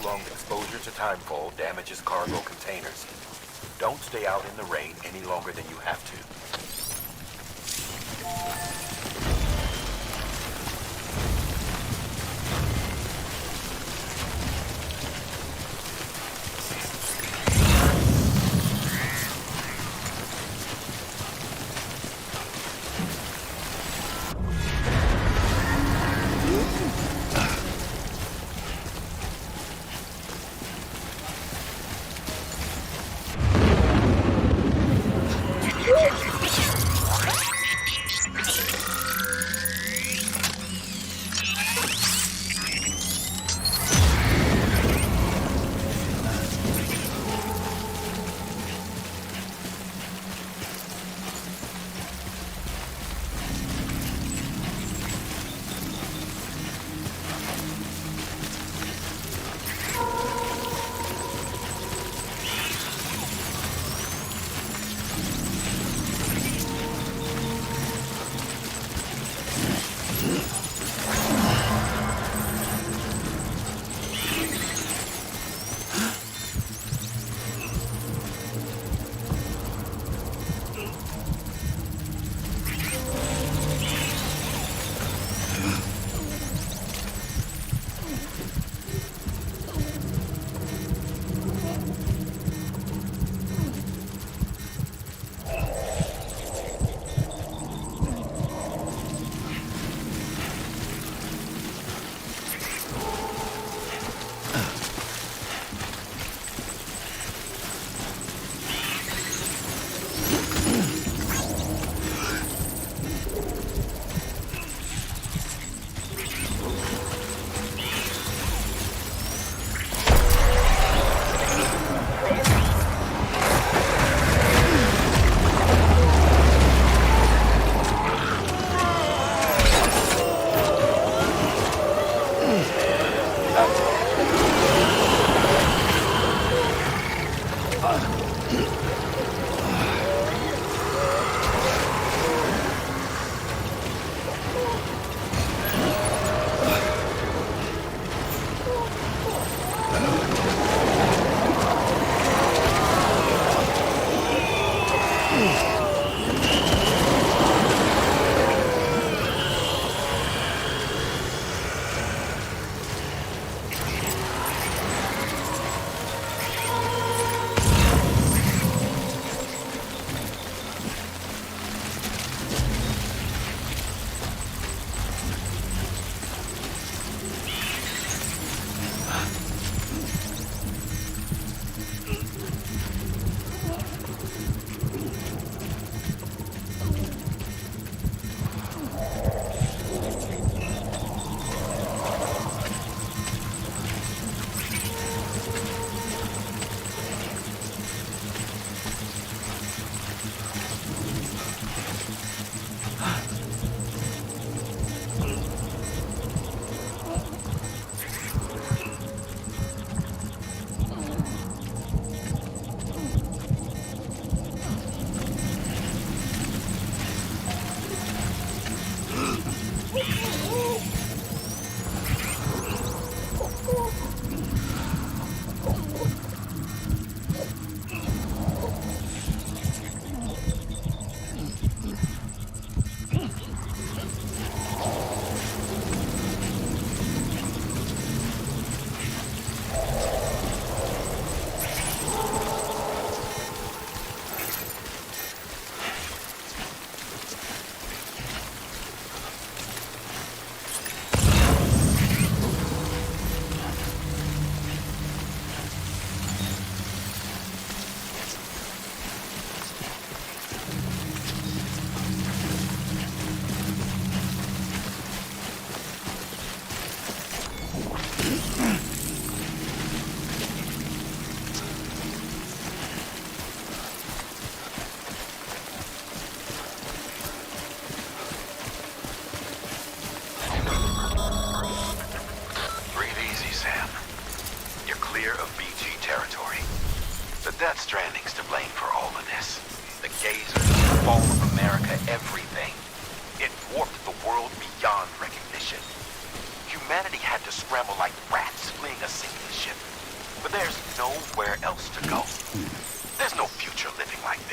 prolonged exposure to timefall damages cargo containers. Don't stay out in the rain any longer than you have to.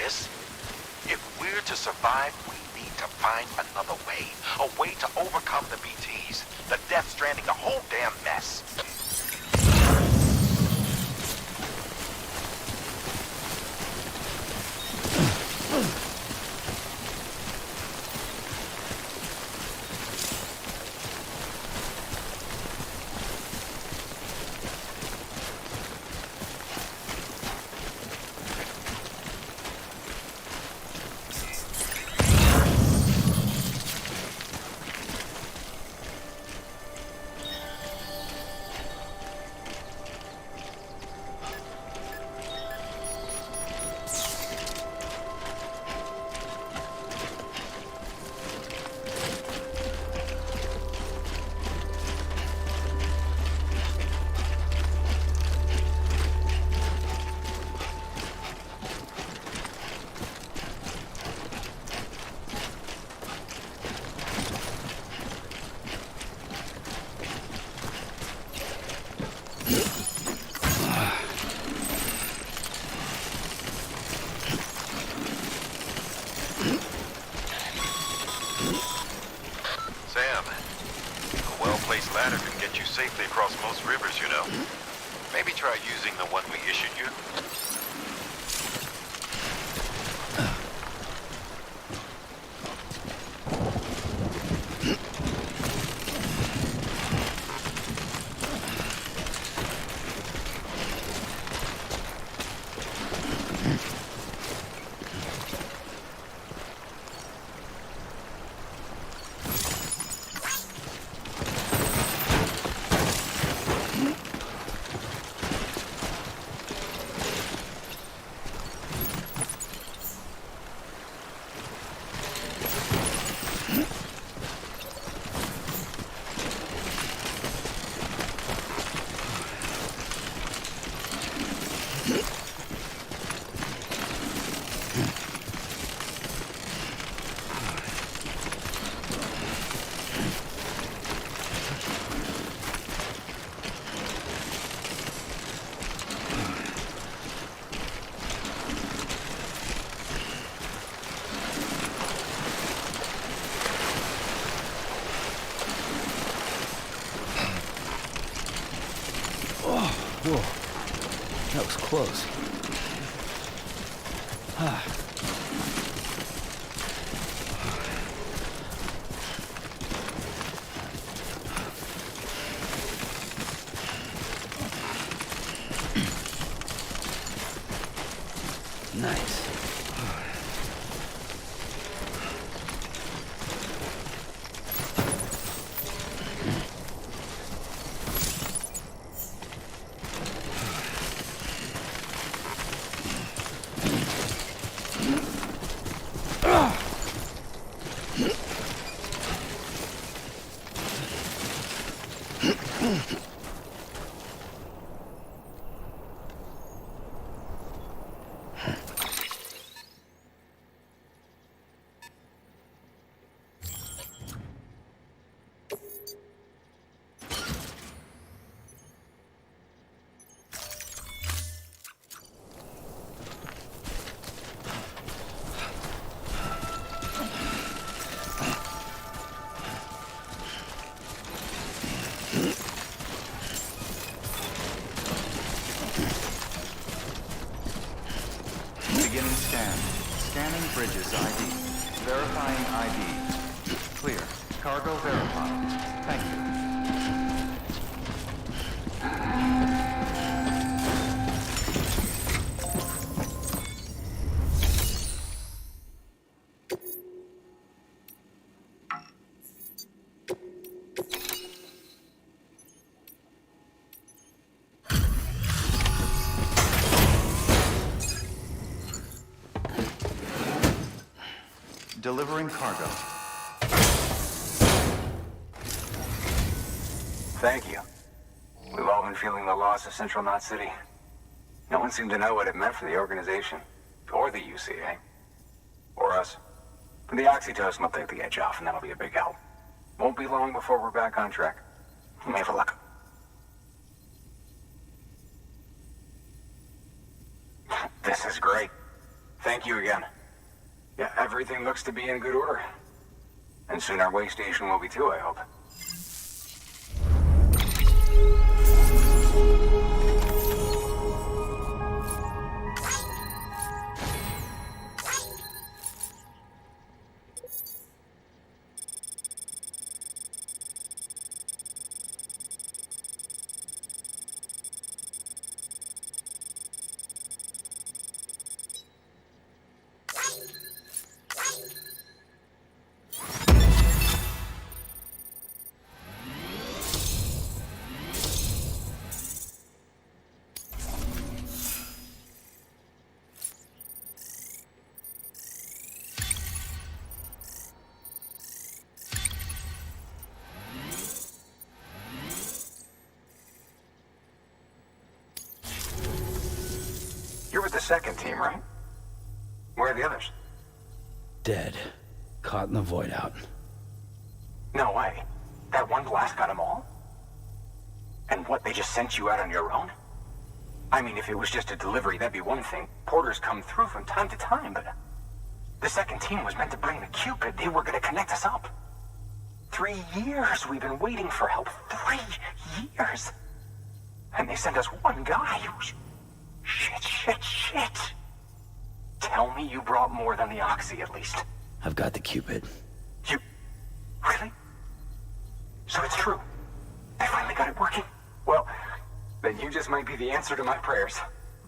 this? If we're to survive, we need to find another way. A way to overcome the BTs, the Death Stranding, the whole damn mess. Ladder can get you safely across most rivers, you know. Maybe try using the one we issued you. Whoa. That was close. Nice. Beginning scan. Scanning bridges ID. Verifying ID. Clear. Cargo verified. Thank you. Delivering cargo. Thank you. We've all been feeling the loss of Central Knot City. No one seemed to know what it meant for the organization, or the UCA, or us. The oxytocin will take the edge off, and that'll be a big help. Won't be long before we're back on track. You may have a luck. This is great. Thank Thank you again. Yeah, everything looks to be in good order. And soon our way station will be too, I hope. You're with the second team, right? Where are the others? Dead. Caught in the void out. No way. That one blast got them all? And what, they just sent you out on your own? I mean, if it was just a delivery, that'd be one thing. Porters come through from time to time, but... The second team was meant to bring the Cupid. They were gonna connect us up. 3 years we've been waiting for help. 3 years! And they sent us one guy who's... Shit. Tell me you brought more than the Oxy, at least. I've got the Cupid. You... Really? So it's true. They finally got it working. Well, then you just might be the answer to my prayers.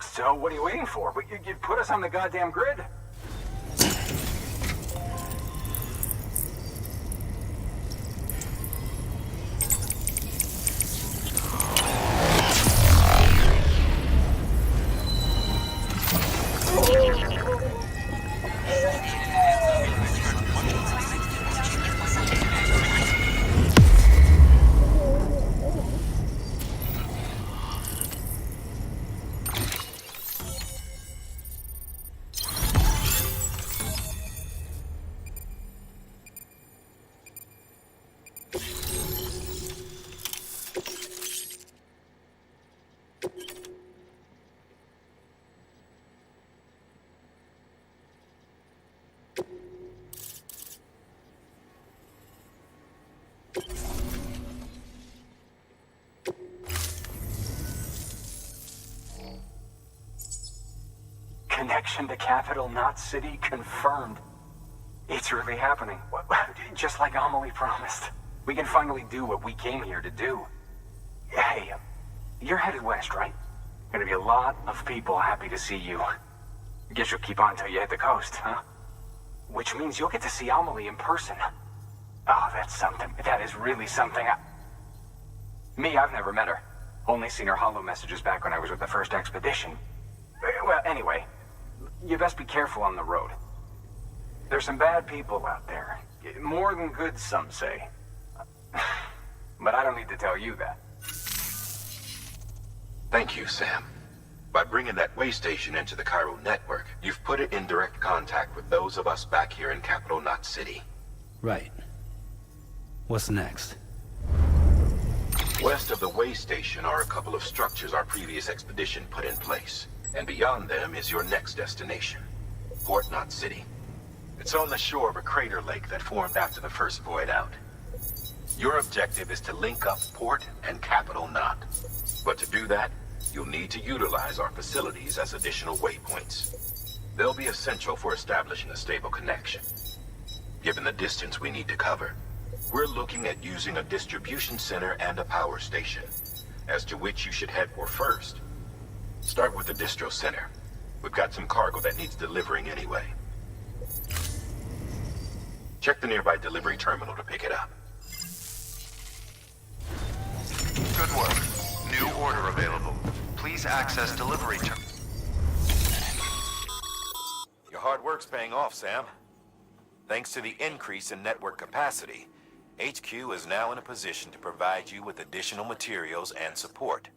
So what are you waiting for? You put us on the goddamn grid. Connection to Capital, not City, confirmed. It's really happening. Just like Amelie promised. We can finally do what we came here to do. Hey, you're headed west, right? Gonna be a lot of people happy to see you. Guess you'll keep on till you hit the coast, huh? Which means you'll get to see Amelie in person. Oh, that's something. That is really something. Me, I've never met her. Only seen her holo messages back when I was with the first expedition. Well, anyway, you best be careful on the road. There's some bad people out there. More than good, some say. But I don't need to tell you that. Thank you, Sam. By bringing that way station into the Cairo network, you've put it in direct contact with those of us back here in Capital Knot City. Right. What's next? West of the way station are a couple of structures our previous expedition put in place. And beyond them is your next destination, Port Knot City. It's on the shore of a crater lake that formed after the first void out. Your objective is to link up Port and Capital Knot. But to do that, you'll need to utilize our facilities as additional waypoints. They'll be essential for establishing a stable connection. Given the distance we need to cover, we're looking at using a distribution center and a power station, as to which you should head for first. Start with the distro center. We've got some cargo that needs delivering anyway. Check the nearby delivery terminal to pick it up. Good work. New order available. Please access delivery terminal. Your hard work's paying off, Sam. Thanks to the increase in network capacity, HQ is now in a position to provide you with additional materials and support.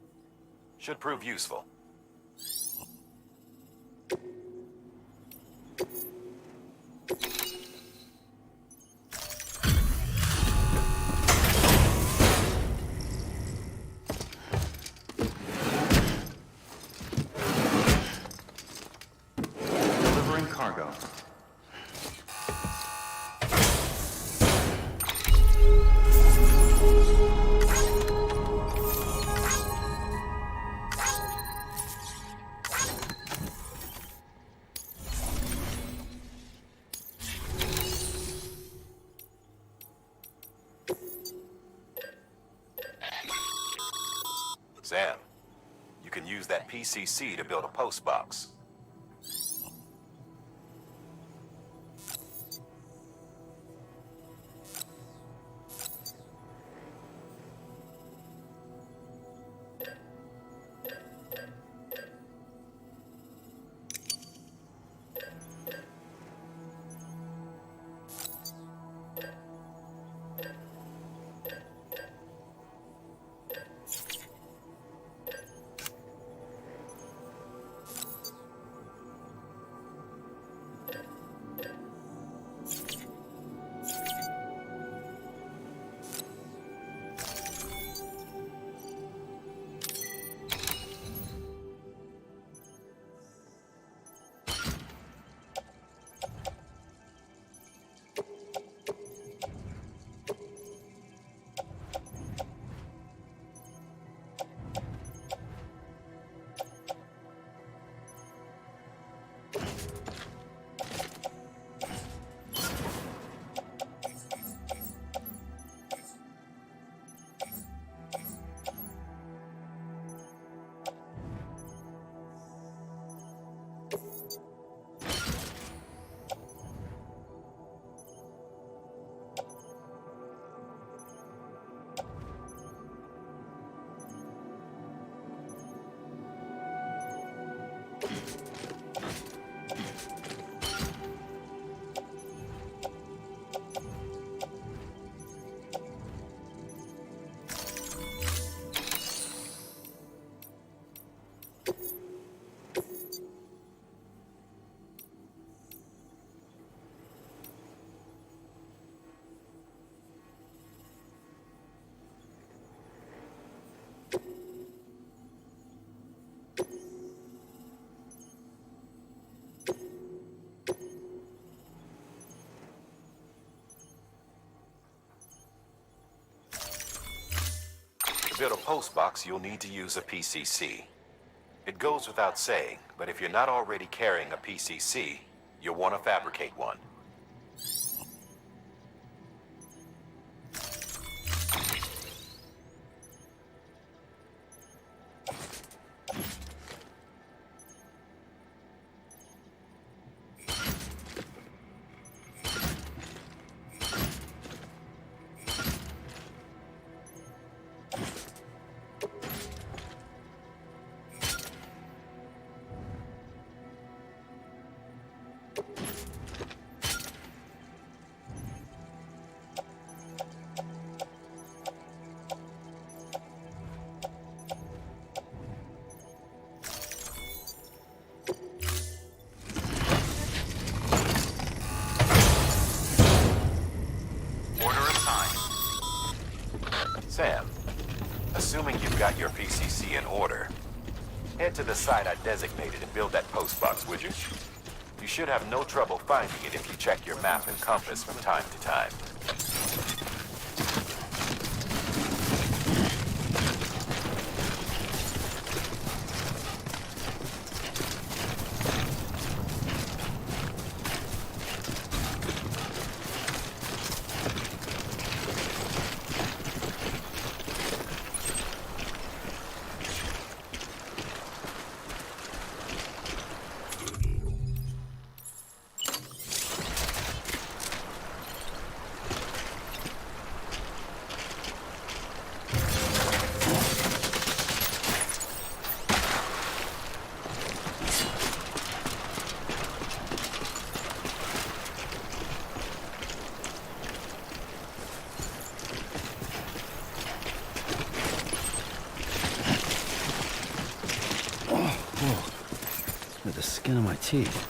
Should prove useful. Delivering cargo. cargo. Sam, you can use that PCC to build a post box. To build a post box, you'll need to use a PCC. It goes without saying, but if you're not already carrying a PCC, you'll want to fabricate one. Sam, assuming you've got your PCC in order, head to the site I designated and build that post box, would you? You should have no trouble finding it if you check your map and compass from time to time. With the skin of my teeth.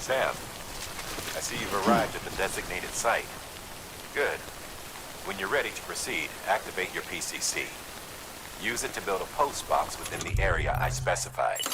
Sam, I see you've arrived at the designated site. Good. When you're ready to proceed, activate your PCC. Use it to build a post box within the area I specified.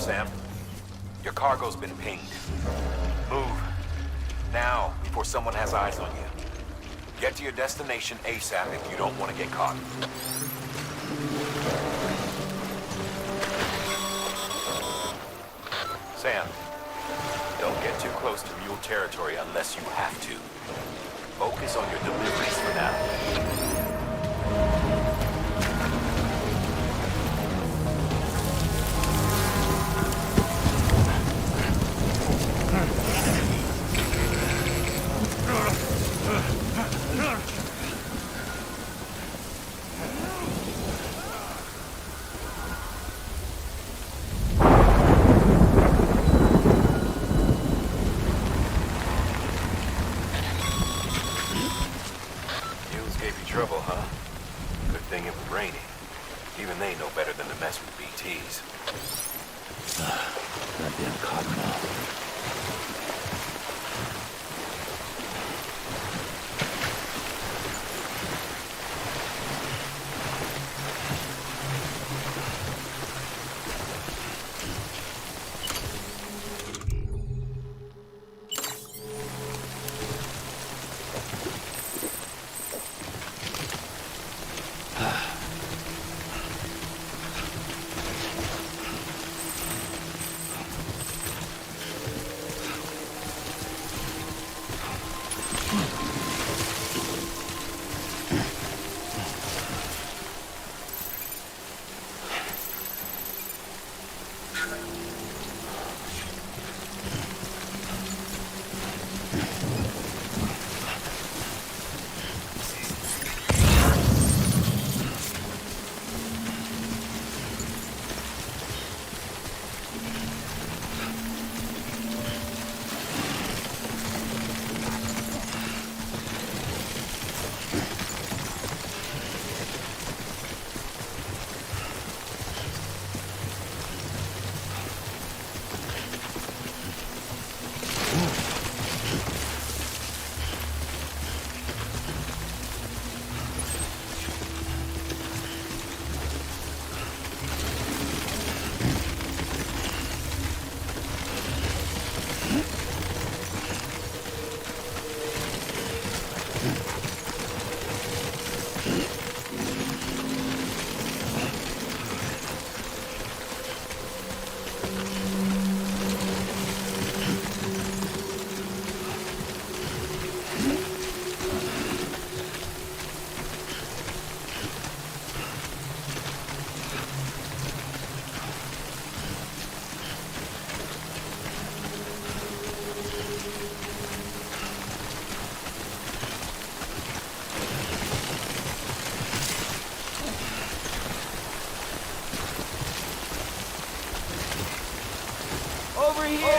Sam. Your cargo's been pinged. Move. Now, before someone has eyes on you. Get to your destination ASAP if you don't want to get caught. Sam, don't get too close to mule territory unless you have to. Focus on your deliveries for now. Trouble, huh? Good thing it was raining. Even they know better than to mess with BTs. Goddamn cottonmouth. Over here!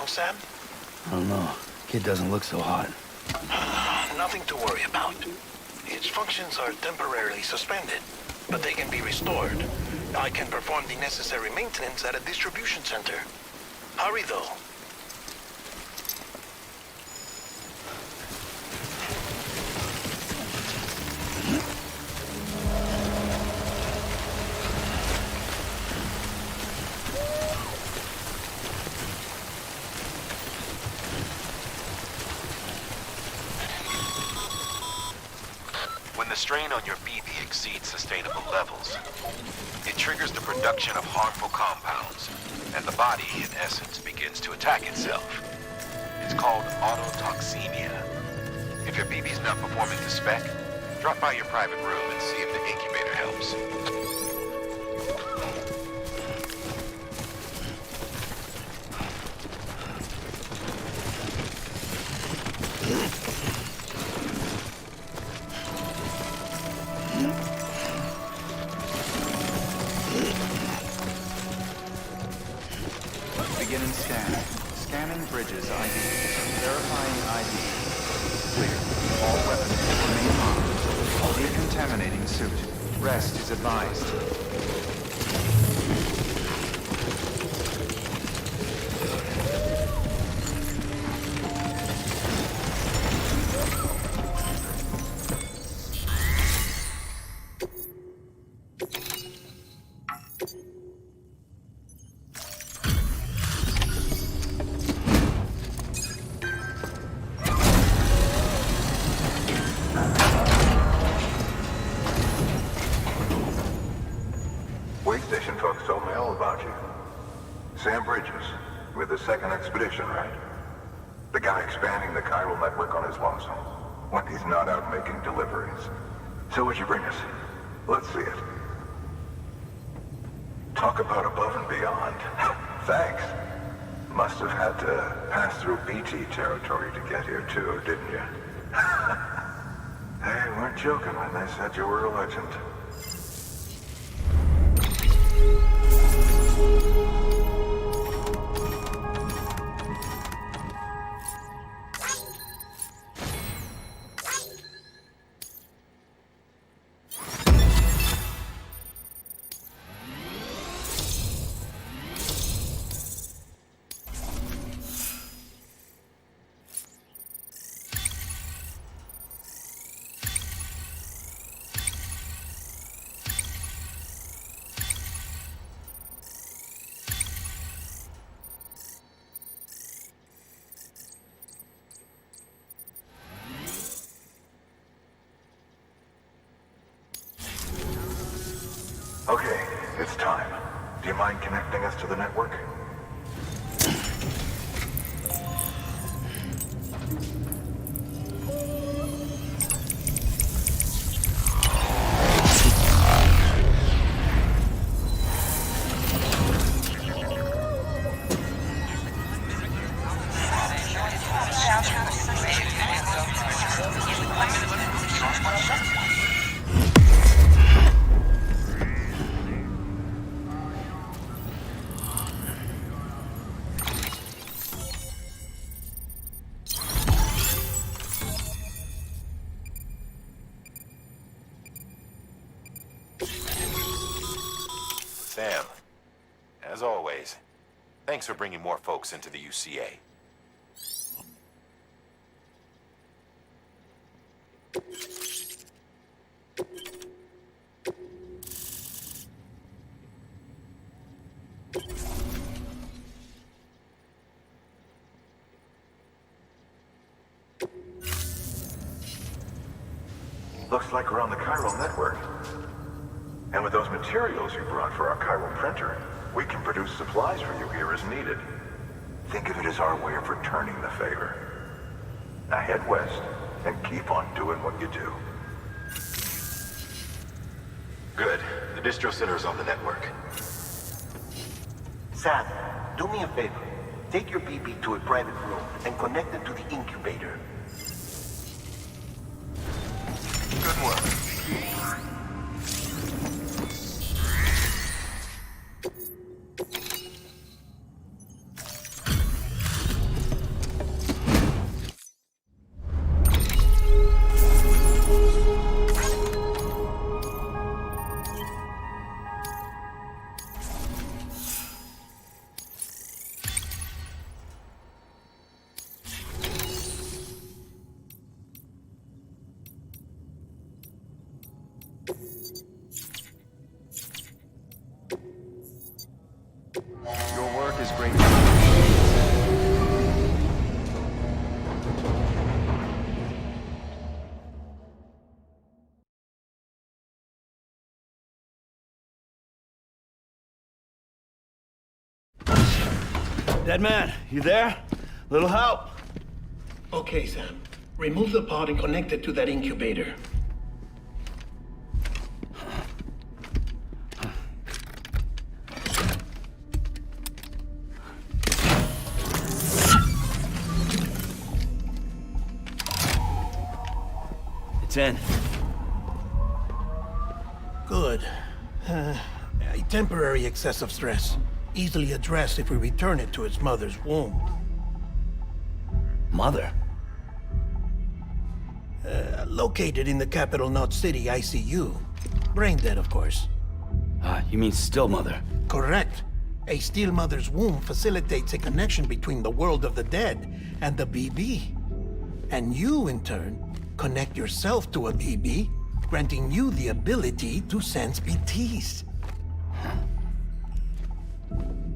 Sam? I don't know. Kid doesn't look so hot. Nothing to worry about. Its functions are temporarily suspended, but they can be restored. I can perform the necessary maintenance at a distribution center. Hurry, though. When the strain on your BB exceeds sustainable levels. It triggers the production of harmful compounds, and the body, in essence, begins to attack itself. It's called autotoxemia. If your BB's not performing to spec, drop by your private room and see if the incubator helps. Beginning scan. Scanning bridges ID. Verifying ID. Clear. All weapons remain armed. Decontaminating suit. Rest is advised. Way station folks told me all about you. Sam Bridges, with the second expedition, right? The guy expanding the chiral network on his lonesome, when he's not out making deliveries. So what'd you bring us? Let's see it. Talk about above and beyond. Thanks. Must have had to pass through BT territory to get here too, didn't you? They weren't joking when they said you were a legend. Okay, it's time. Do you mind connecting us to the network? Sam, as always, thanks for bringing more folks into the UCA. Looks like we're on the chiral network. And with those materials you brought for our chiral printer, we can produce supplies for you here as needed. Think of it as our way of returning the favor. Now head west and keep on doing what you do. Good. The distro center is on the network. Sam, do me a favor. Take your BB to a private room and connect it to the incubator. Good work. Your work is great. Dead man, you there? Little help? Okay, Sam. Remove the pod and connect it to that incubator. It's in. Good. A temporary excess of stress. Easily addressed if we return it to its mother's womb. Mother? Located in the capital Knot City ICU. Brain dead, of course. You mean still mother? Correct. A still mother's womb facilitates a connection between the world of the dead and the BB. And you, in turn, connect yourself to a BB, granting you the ability to sense BTs.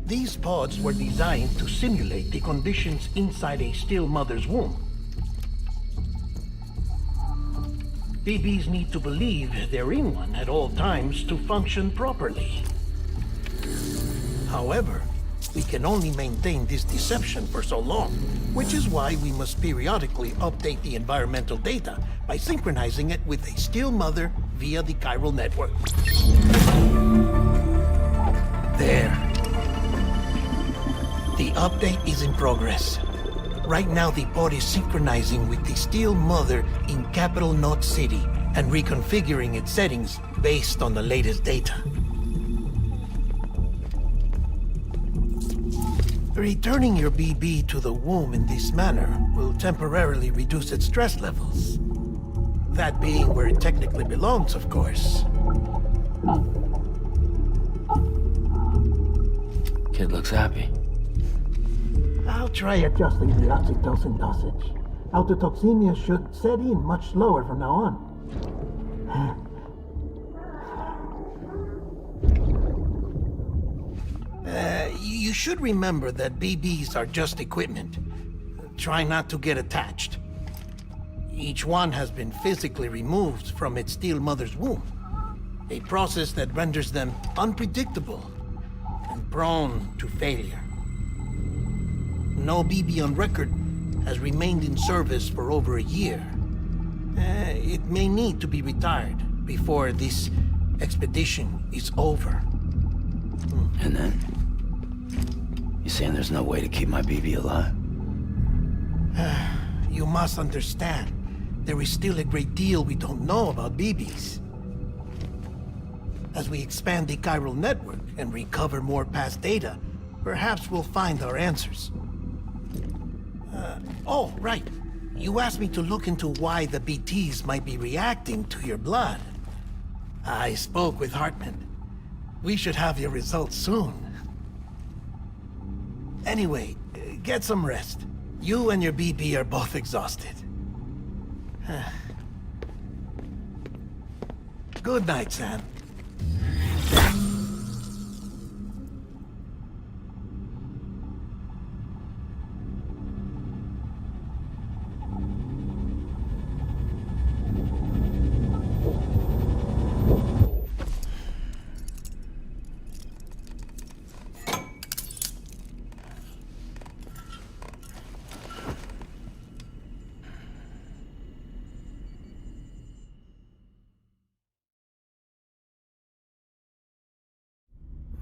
These pods were designed to simulate the conditions inside a still mother's womb. BBs need to believe they're in one at all times to function properly. However, we can only maintain this deception for so long, which is why we must periodically update the environmental data by synchronizing it with a still mother via the chiral network. There. The update is in progress. Right now, the pod is synchronizing with the still mother in capital Knot City and reconfiguring its settings based on the latest data. Returning your BB to the womb in this manner will temporarily reduce its stress levels. That being where it technically belongs, of course. Kid looks happy. I'll try adjusting the oxytocin dosage. Autotoxemia should set in much slower from now on. You should remember that BBs are just equipment. Try not to get attached. Each one has been physically removed from its still mother's womb. A process that renders them unpredictable and prone to failure. No BB on record has remained in service for over a year. It may need to be retired before this expedition is over. And then? You saying there's no way to keep my BB alive? You must understand, there is still a great deal we don't know about BBs. As we expand the chiral network and recover more past data, perhaps we'll find our answers. Oh, right. You asked me to look into why the BTs might be reacting to your blood. I spoke with Hartman. We should have your results soon. Anyway, get some rest. You and your BB are both exhausted. Good night, Sam.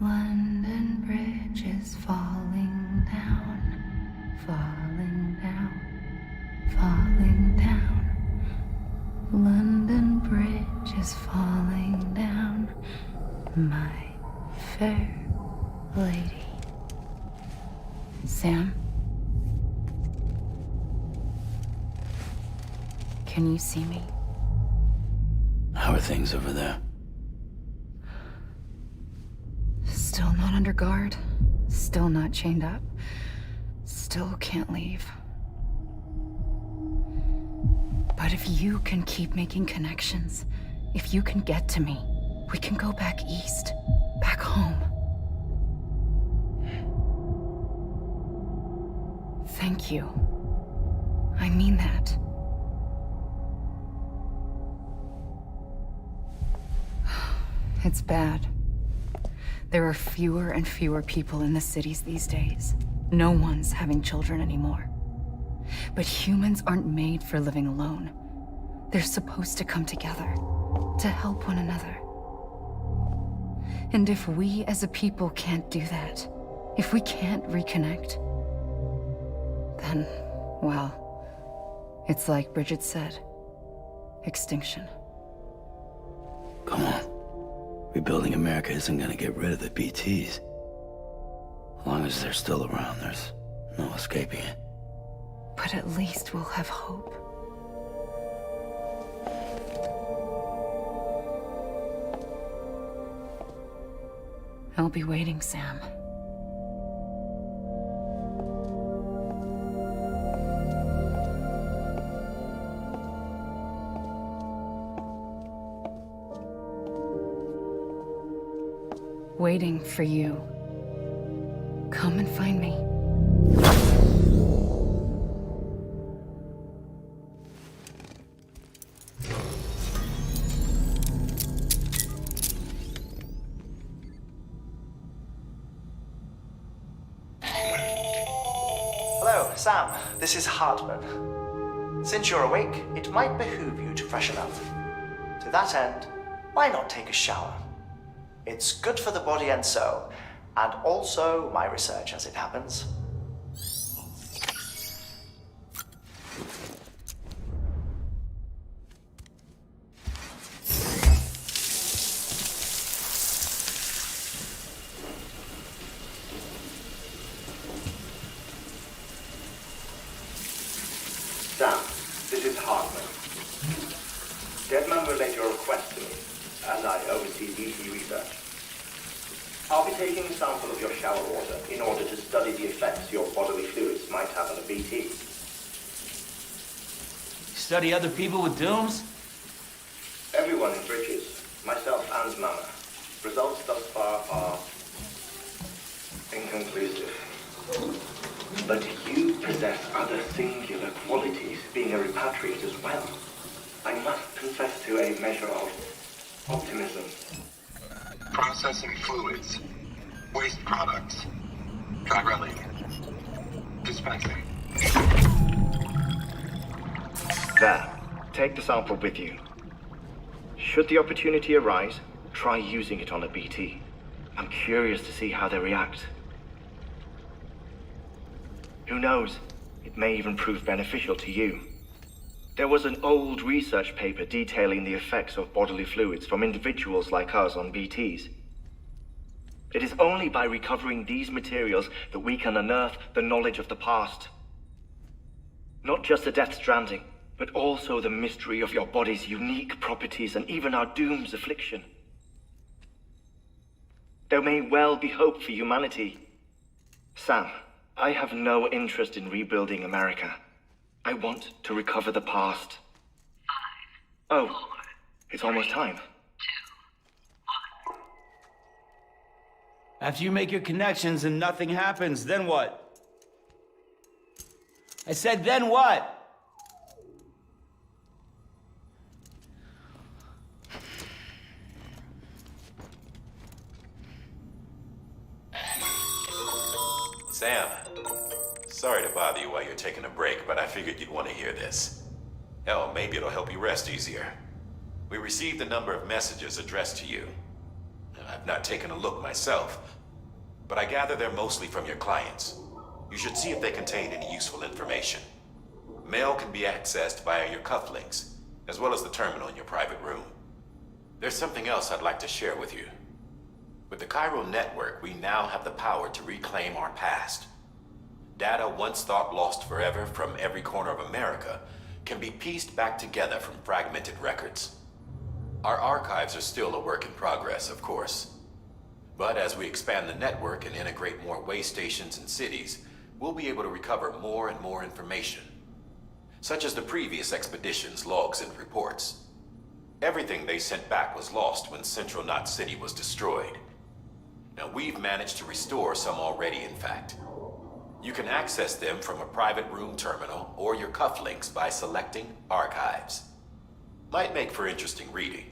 London Bridge is falling down, falling down, falling down. London Bridge is falling down, my fair lady. Sam? Can you see me? How are things over there? Still not under guard. Still not chained up. Still can't leave. But if you can keep making connections, if you can get to me, we can go back east, back home. Thank you. I mean that. It's bad. There are fewer and fewer people in the cities these days. No one's having children anymore. But humans aren't made for living alone. They're supposed to come together, to help one another. And if we as a people can't do that, if we can't reconnect, then, well, it's like Bridget said, extinction. Come on. Rebuilding America isn't gonna get rid of the BTs. As long as they're still around, there's no escaping it. But at least we'll have hope. I'll be waiting, Sam. Waiting for you. Come and find me. Hello, Sam. This is Hartman. Since you're awake, it might behoove you to freshen up. To that end, why not take a shower? It's good for the body and soul, and also my research as it happens. Sam, this is Hartman. Deadman relayed your request to me, as I oversee BT research. I'll be taking a sample of your shower water in order to study the effects your bodily fluids might have on a BT. Study other people with dooms? Everyone in Bridges, myself and Mama. Results thus far are inconclusive. But you possess other singular qualities, being a repatriate as well. I must confess to a measure of optimism. Processing fluids. Waste products. Drilling. Dispensing. There. Take the sample with you. Should the opportunity arise, try using it on a BT. I'm curious to see how they react. Who knows? It may even prove beneficial to you. There was an old research paper detailing the effects of bodily fluids from individuals like us on BTs. It is only by recovering these materials that we can unearth the knowledge of the past. Not just the Death Stranding, but also the mystery of your body's unique properties and even our doom's affliction. There may well be hope for humanity. Sam, I have no interest in rebuilding America. I want to recover the past. 5, oh, 4, it's almost time. 2, 1. After you make your connections and nothing happens, then what? I said, then what? Sam, sorry to bother you while you're taking a break, but I figured you'd want to hear this. Hell, maybe it'll help you rest easier. We received a number of messages addressed to you. I've not taken a look myself, but I gather they're mostly from your clients. You should see if they contain any useful information. Mail can be accessed via your cufflinks, as well as the terminal in your private room. There's something else I'd like to share with you. With the Chiral network, we now have the power to reclaim our past. Data once thought lost forever from every corner of America can be pieced back together from fragmented records. Our archives are still a work in progress, of course. But as we expand the network and integrate more way stations and cities, we'll be able to recover more and more information, such as the previous expedition's logs and reports. Everything they sent back was lost when Central Knot City was destroyed. Now, we've managed to restore some already, in fact. You can access them from a private room terminal or your cufflinks by selecting Archives. Might make for interesting reading.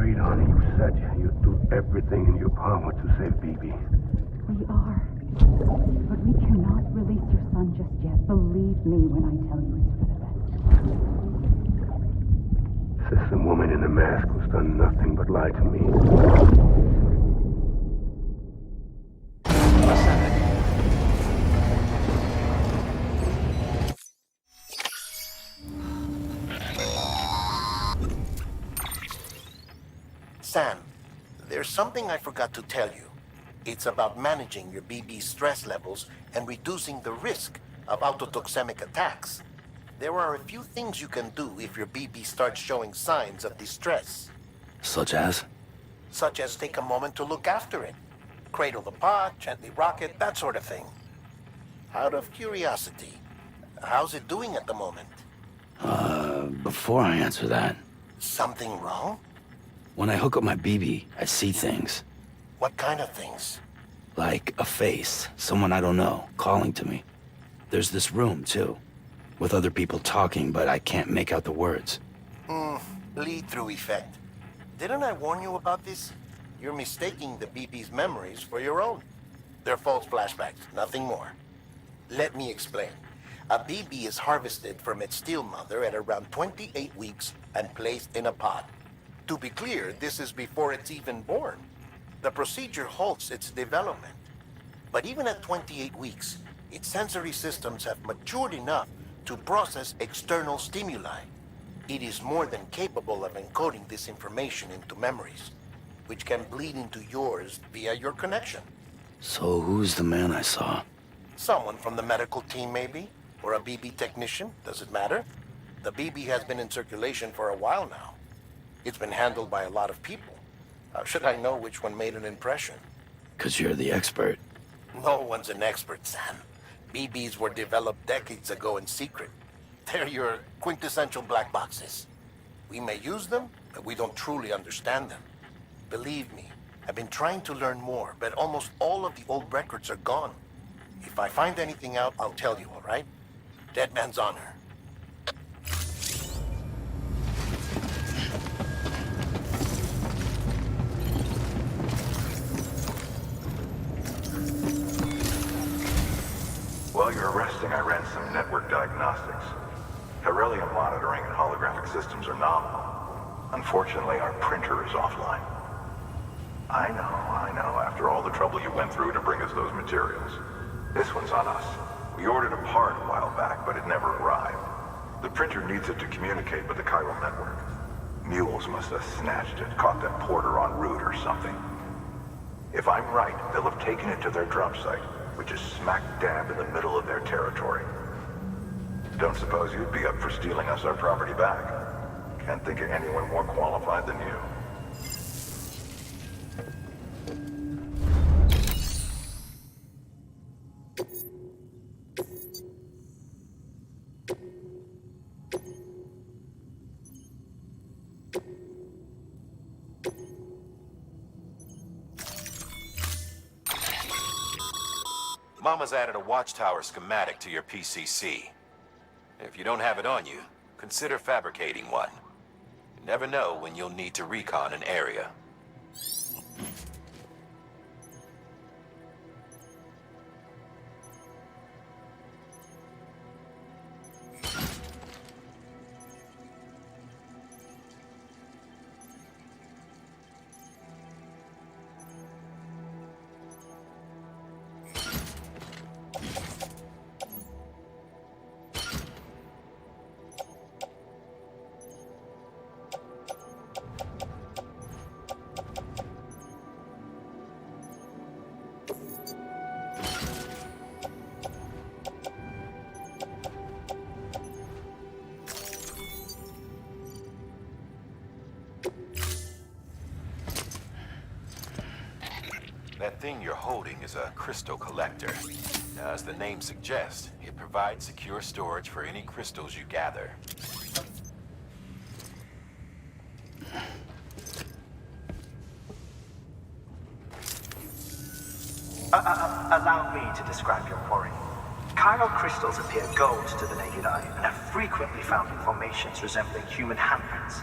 straight on. You said you'd do everything in your power to save BB. We are. But we cannot release your son just yet. Believe me when I tell you it's for the best. Says the woman in the mask who's done nothing but lie to me. Sam, there's something I forgot to tell you. It's about managing your BB's stress levels and reducing the risk of autotoxemic attacks. There are a few things you can do if your BB starts showing signs of distress. Such as? Such as take a moment to look after it. Cradle the pot, gently rock it, that sort of thing. Out of curiosity, how's it doing at the moment? Before I answer that... Something wrong? When I hook up my BB, I see things. What kind of things? Like a face, someone I don't know, calling to me. There's this room, too, with other people talking, but I can't make out the words. Lead-through effect. Didn't I warn you about this? You're mistaking the BB's memories for your own. They're false flashbacks, nothing more. Let me explain. A BB is harvested from its steel mother at around 28 weeks and placed in a pod. To be clear, this is before it's even born. The procedure halts its development. But even at 28 weeks, its sensory systems have matured enough to process external stimuli. It is more than capable of encoding this information into memories, which can bleed into yours via your connection. So who's the man I saw? Someone from the medical team, maybe? Or a BB technician? Does it matter? The BB has been in circulation for a while now. It's been handled by a lot of people. How should I know which one made an impression? 'Cause you're the expert. No one's an expert, Sam. BBs were developed decades ago in secret. They're your quintessential black boxes. We may use them, but we don't truly understand them. Believe me, I've been trying to learn more, but almost all of the old records are gone. If I find anything out, I'll tell you, all right? Dead man's honor. While you're resting, I ran some network diagnostics. Beryllium monitoring and holographic systems are nominal. Unfortunately, our printer is offline. I know, after all the trouble you went through to bring us those materials. This one's on us. We ordered a part a while back, but it never arrived. The printer needs it to communicate with the chiral network. Mules must have snatched it, caught that porter en route or something. If I'm right, they'll have taken it to their drop site, which is smack dab in the middle of their territory. Don't suppose you'd be up for stealing us our property back? Can't think of anyone more qualified than you. Mama's added a watchtower schematic to your PCC. If you don't have it on you, consider fabricating one. You never know when you'll need to recon an area. That thing you're holding is a crystal collector. Now, as the name suggests, it provides secure storage for any crystals you gather. Allow me to describe your quarry. Chiral crystals appear gold to the naked eye and are frequently found in formations resembling human handprints,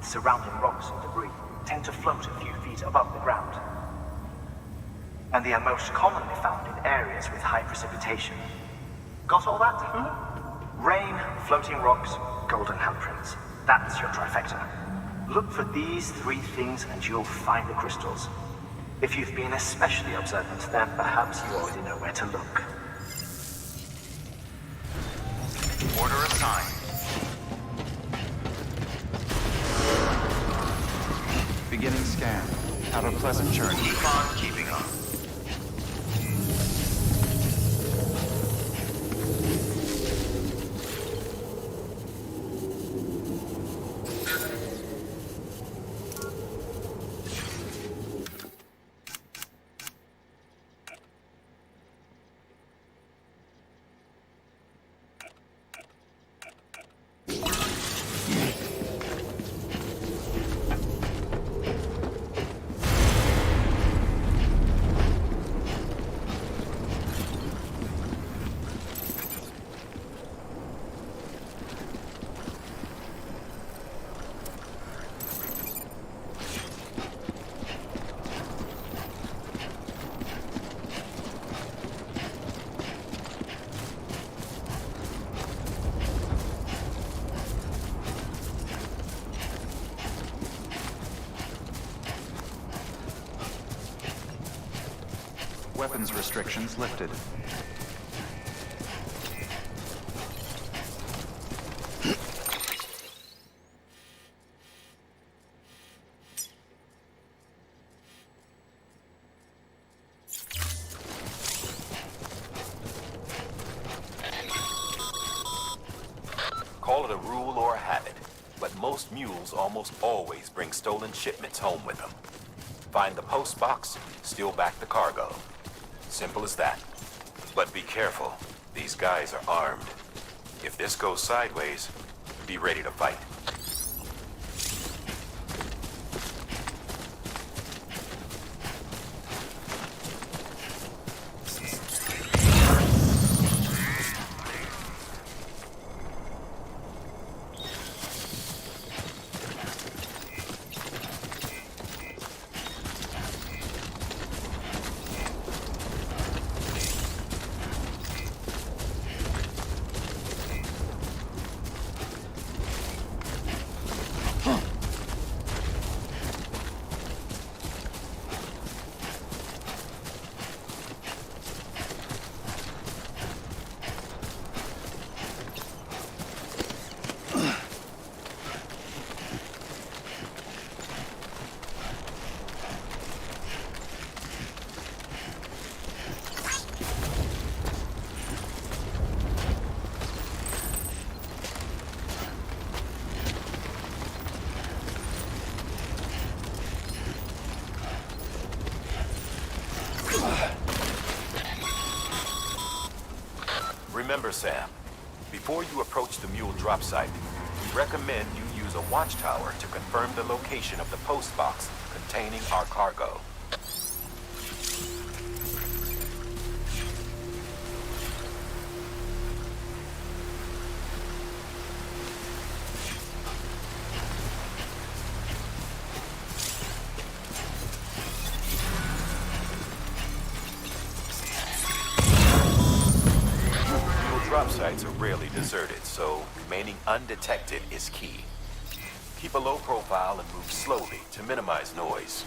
surrounding rocks and debris. tend to float a few feet above the ground. And they are most commonly found in areas with high precipitation. Got all that? Rain, floating rocks, golden handprints. That's your trifecta. Look for these three things and you'll find the crystals. If you've been especially observant, then perhaps you already know where to look. Order assigned. Beginning scan. Have a pleasant journey. Keep on keeping on. Weapons restrictions lifted. Call it a rule or a habit, but most mules almost always bring stolen shipments home with them. Find the post box, steal back the cargo. Simple as that. But be careful. These guys are armed. If this goes sideways, be ready to fight. Remember, Sam, before you approach the mule drop site, we recommend you use a watchtower to confirm the location of the post box containing our cargo. Drop sites are rarely deserted, so remaining undetected is key. Keep a low profile and move slowly to minimize noise.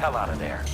hell out of there.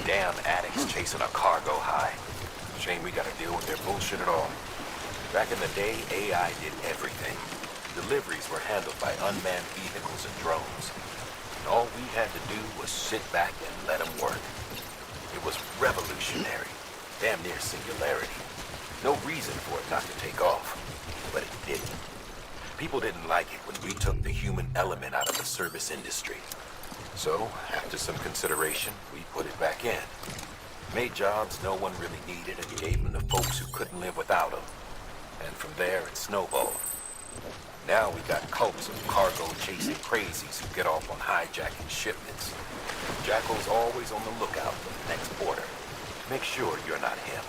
Damn addicts chasing a cargo high. Shame we gotta deal with their bullshit at all. Back in the day, AI did everything. Deliveries were handled by unmanned vehicles and drones. And all we had to do was sit back and let them work. It was revolutionary. Damn near singularity. No reason for it not to take off. But it didn't. People didn't like it when we took the human element out of the service industry. So, after some consideration, we put it back in. Made jobs no one really needed and gave them to folks who couldn't live without them. And from there, it snowballed. Now we got cults of cargo-chasing crazies who get off on hijacking shipments. Jackal's always on the lookout for the next order. Make sure you're not him.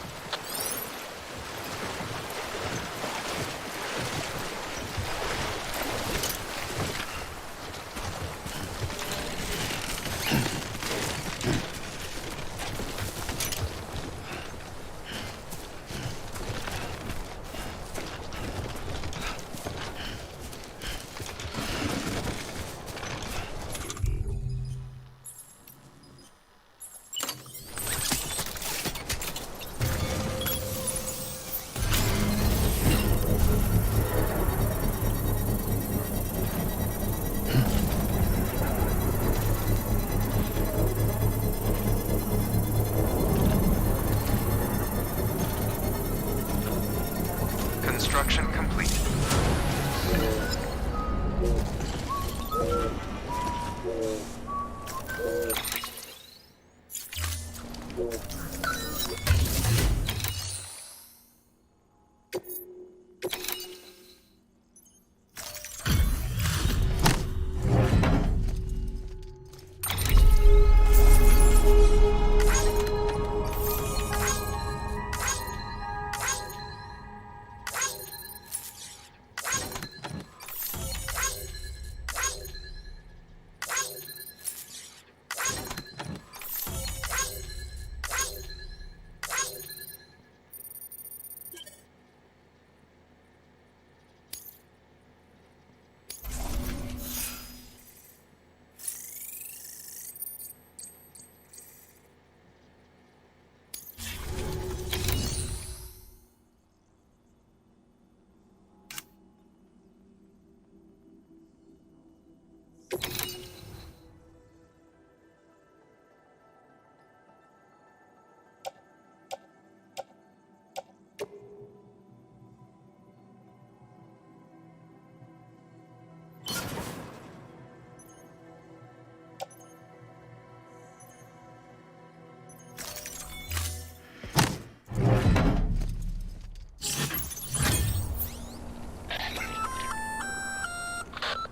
Construction complete.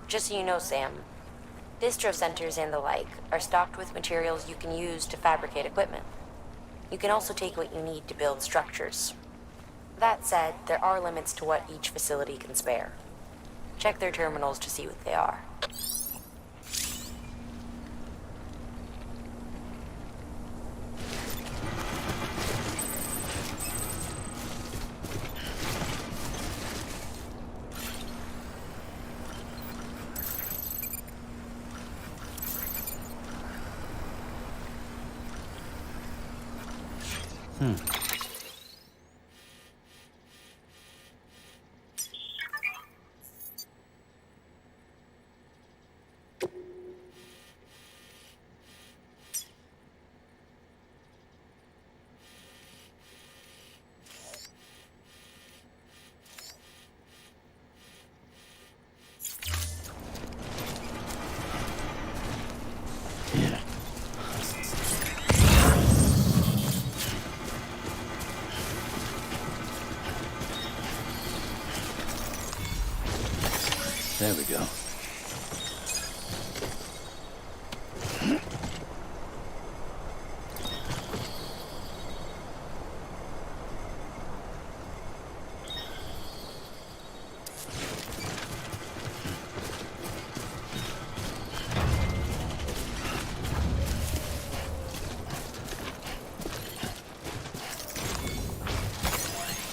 Just so you know, Sam, distro centers and the like are stocked with materials you can use to fabricate equipment. You can also take what you need to build structures. That said, there are limits to what each facility can spare. Check their terminals to see what they are. There we go.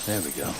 There we go.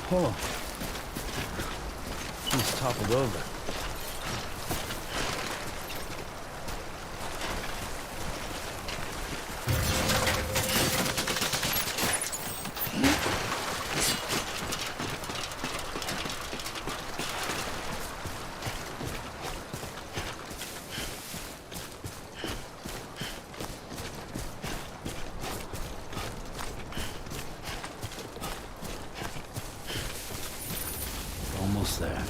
Oh. He's toppled over. Almost there.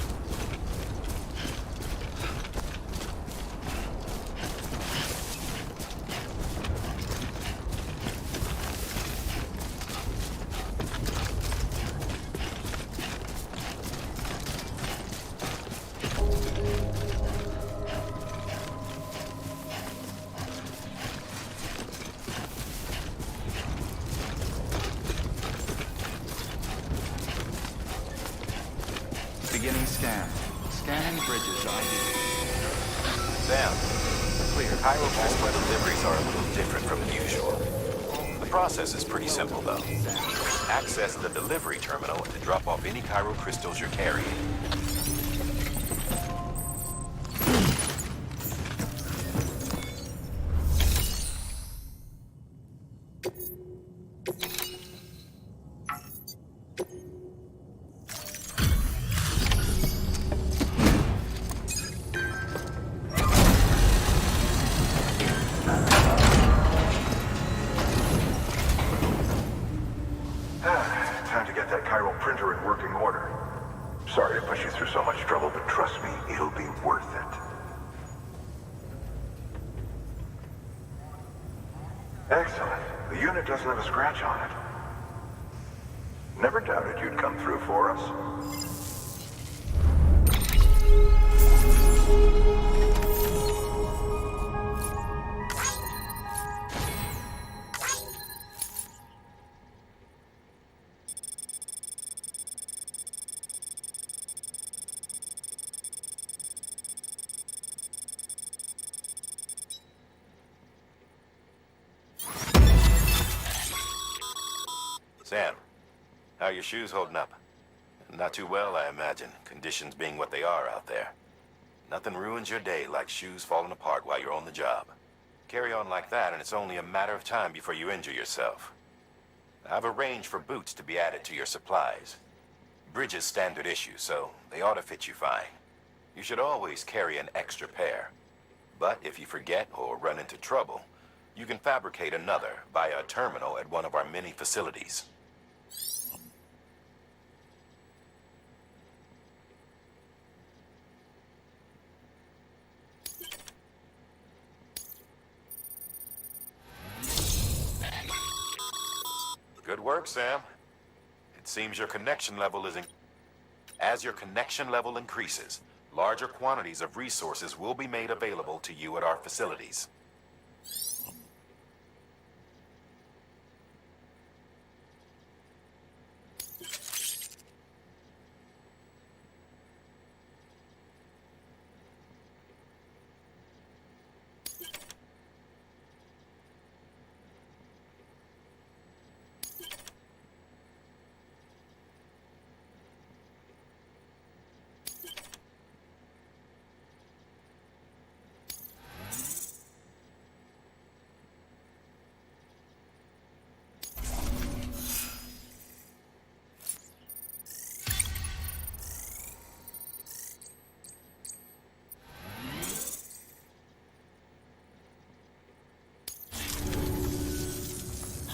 Beginning scan. Scanning bridges ID. Sam, clear. Cairo plasma deliveries are a little different from usual. The process is pretty simple, though. Access the delivery terminal to drop off any Cairo crystals you're carrying. Time to get that chiral printer in working order. Sorry to put you through so much trouble, but trust me, it'll be worth it. Excellent. The unit doesn't have a scratch on it. Never doubted you'd come through for us. Sam, how are your shoes holding up? Not too well, I imagine, conditions being what they are out there. Nothing ruins your day like shoes falling apart while you're on the job. Carry on like that, and it's only a matter of time before you injure yourself. I've arranged for boots to be added to your supplies. Bridges standard issue, so they ought to fit you fine. You should always carry an extra pair. But if you forget or run into trouble, you can fabricate another via a terminal at one of our many facilities. Good work, Sam. It seems your connection level is As your connection level increases, larger quantities of resources will be made available to you at our facilities.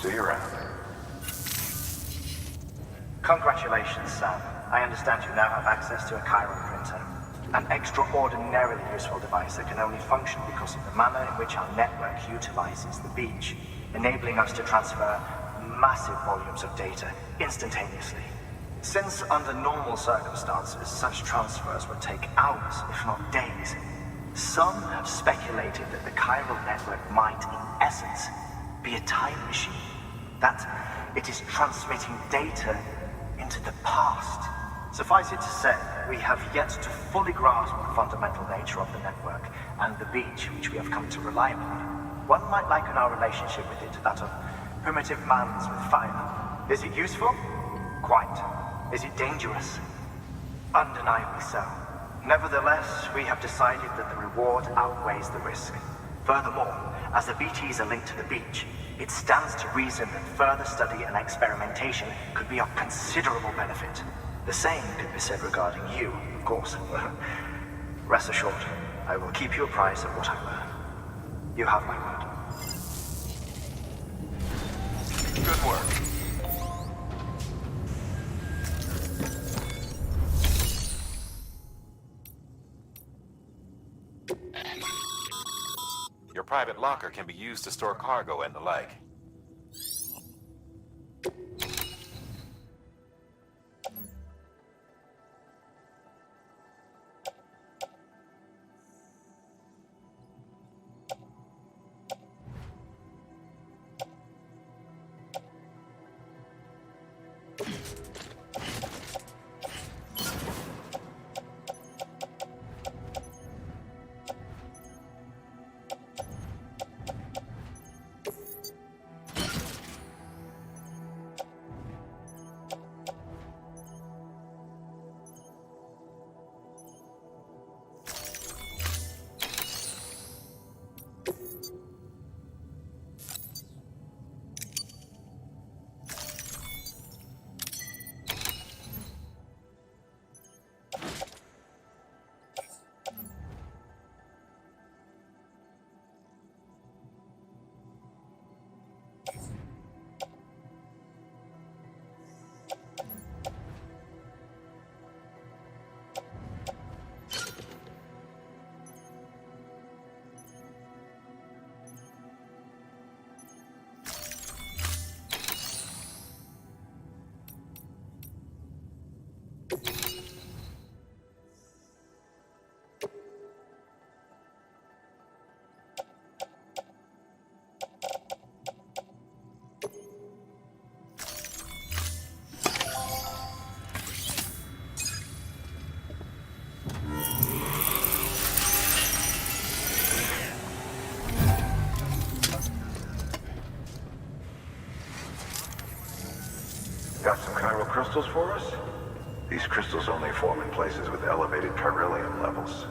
See you around. Congratulations, Sam. I understand you now have access to a chiral printer. An extraordinarily useful device that can only function because of the manner in which our network utilizes the beach, enabling us to transfer massive volumes of data instantaneously. Since under normal circumstances, such transfers would take hours, if not days, some have speculated that the chiral network might, in essence, be a time machine. That it is transmitting data into the past. Suffice it to say, we have yet to fully grasp the fundamental nature of the network and the beach which we have come to rely upon. One might liken our relationship with it to that of primitive mans with fire. Is it useful? Quite. Is it dangerous? Undeniably so. Nevertheless, we have decided that the reward outweighs the risk. Furthermore, as the BTs are linked to the beach, it stands to reason that further study and experimentation could be of considerable benefit. The same could be said regarding you, of course. Rest assured, I will keep you apprised of what I learn. You have my word. Good work. Your private locker can be used to store cargo and the like. crystals for us? These crystals only form in places with elevated chiralium levels,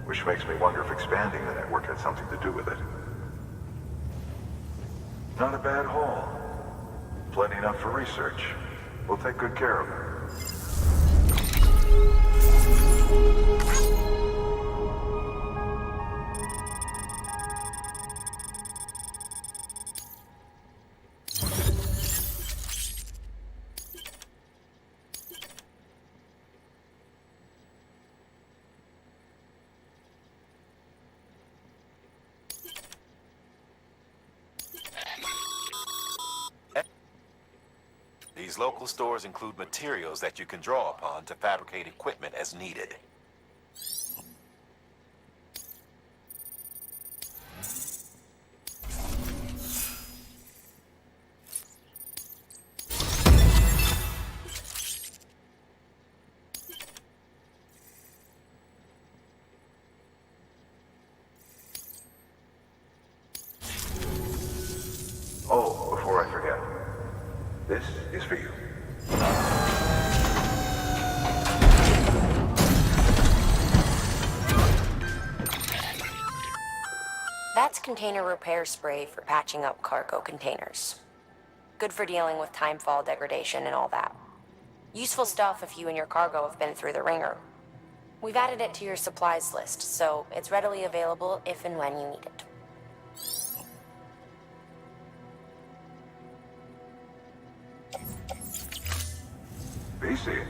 which makes me wonder if expanding the network had something to do with it. Not a bad haul. Plenty enough for research. We'll take good care of it. These local stores include materials that you can draw upon to fabricate equipment as needed. Oh, before I forget, this is for you. That's container repair spray for patching up cargo containers. Good for dealing with timefall degradation and all that. Useful stuff if you and your cargo have been through the ringer. We've added it to your supplies list, so it's readily available if and when you need it. BC.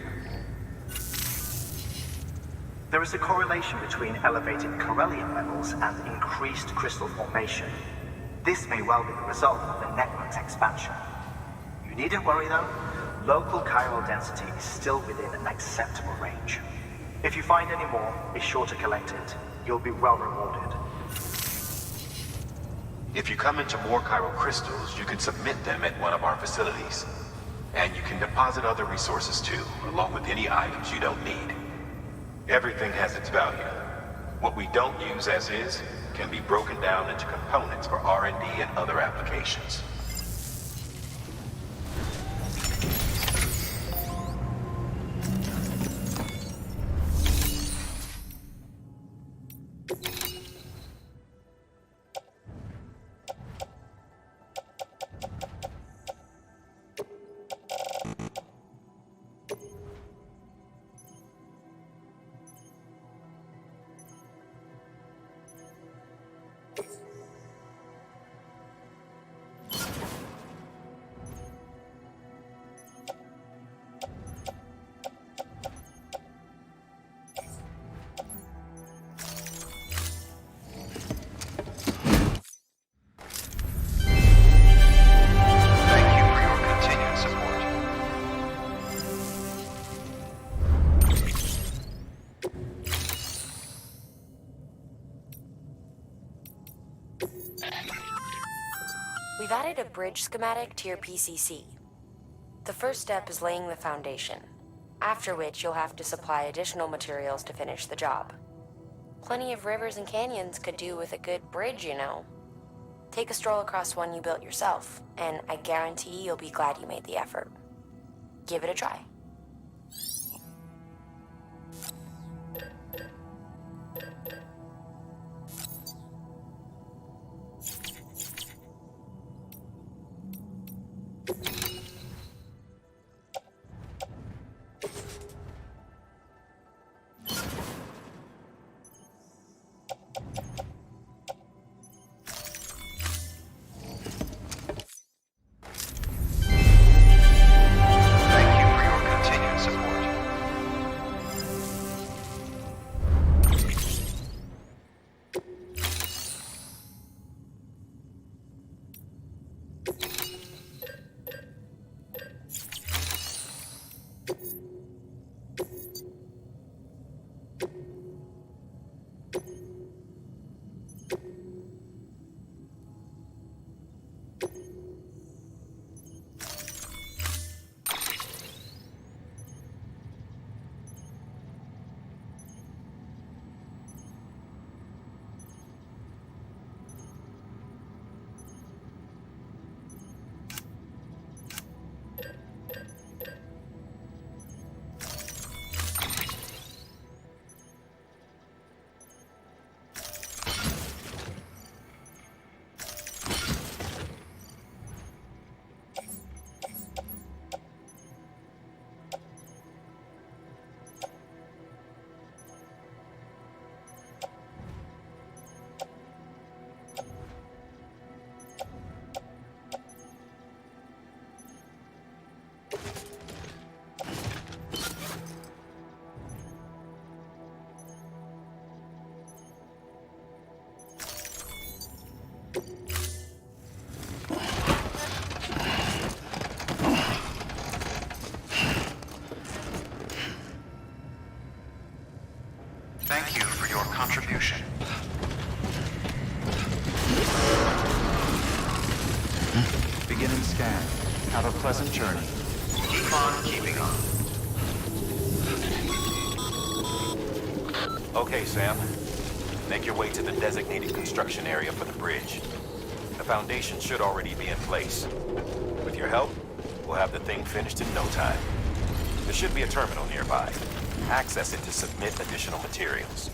There is a correlation between elevated chiralium levels and increased crystal formation. This may well be the result of the network's expansion. You needn't worry though, local chiral density is still within an acceptable range. If you find any more, be sure to collect it. You'll be well rewarded. If you come into more chiral crystals, you can submit them at one of our facilities. And you can deposit other resources too, along with any items you don't need. Everything has its value. What we don't use as is can be broken down into components for R&D and other applications. We've added a bridge schematic to your PCC. The first step is laying the foundation, after which you'll have to supply additional materials to finish the job. Plenty of rivers and canyons could do with a good bridge, you know. Take a stroll across one you built yourself, and I guarantee you'll be glad you made the effort. Give it a try. Thank you for your contribution. Beginning scan. Have a pleasant journey. Keep on keeping on. Okay, Sam. Make your way to the designated construction area for the bridge. The foundation should already be in place. With your help, we'll have the thing finished in no time. There should be a terminal nearby. Access it to submit additional materials.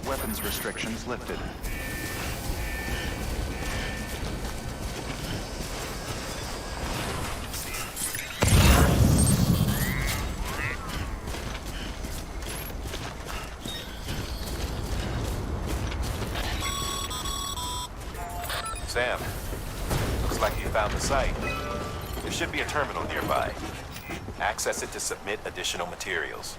Weapons restrictions lifted. Sam, looks like you found the site. There should be a terminal nearby. Access it to submit additional materials.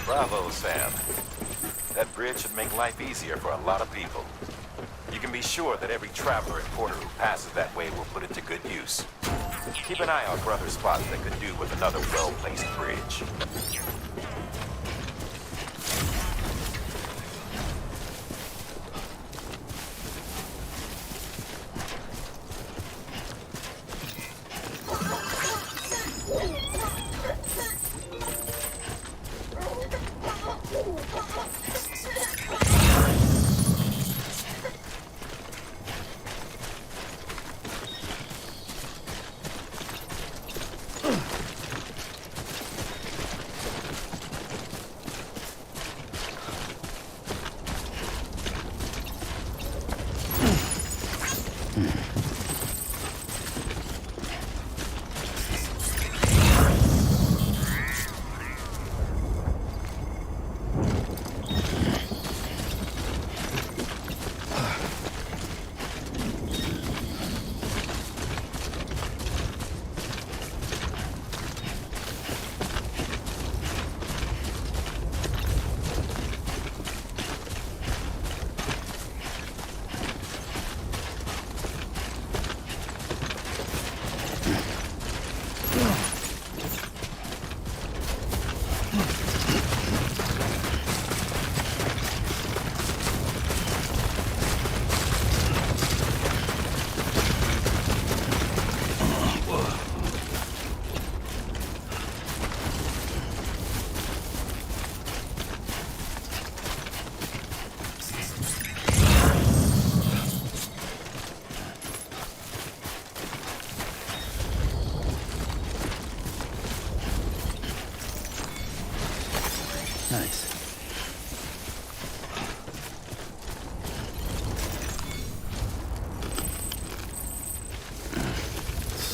Bravo, Sam. That bridge should make life easier for a lot of people. You can be sure that every traveler and porter who passes that way will put it to good use. Keep an eye out for other spots that could do with another well-placed bridge.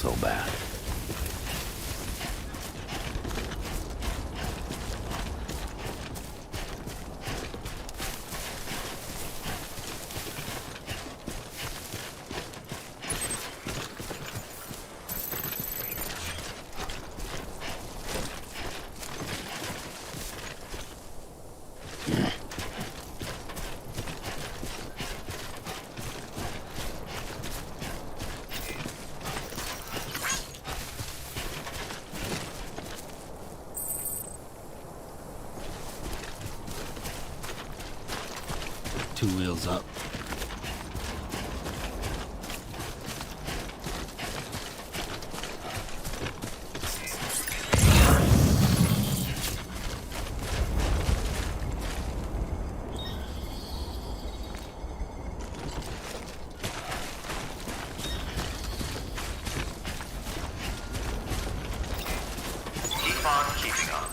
so bad. Two wheels up. Keep on keeping on.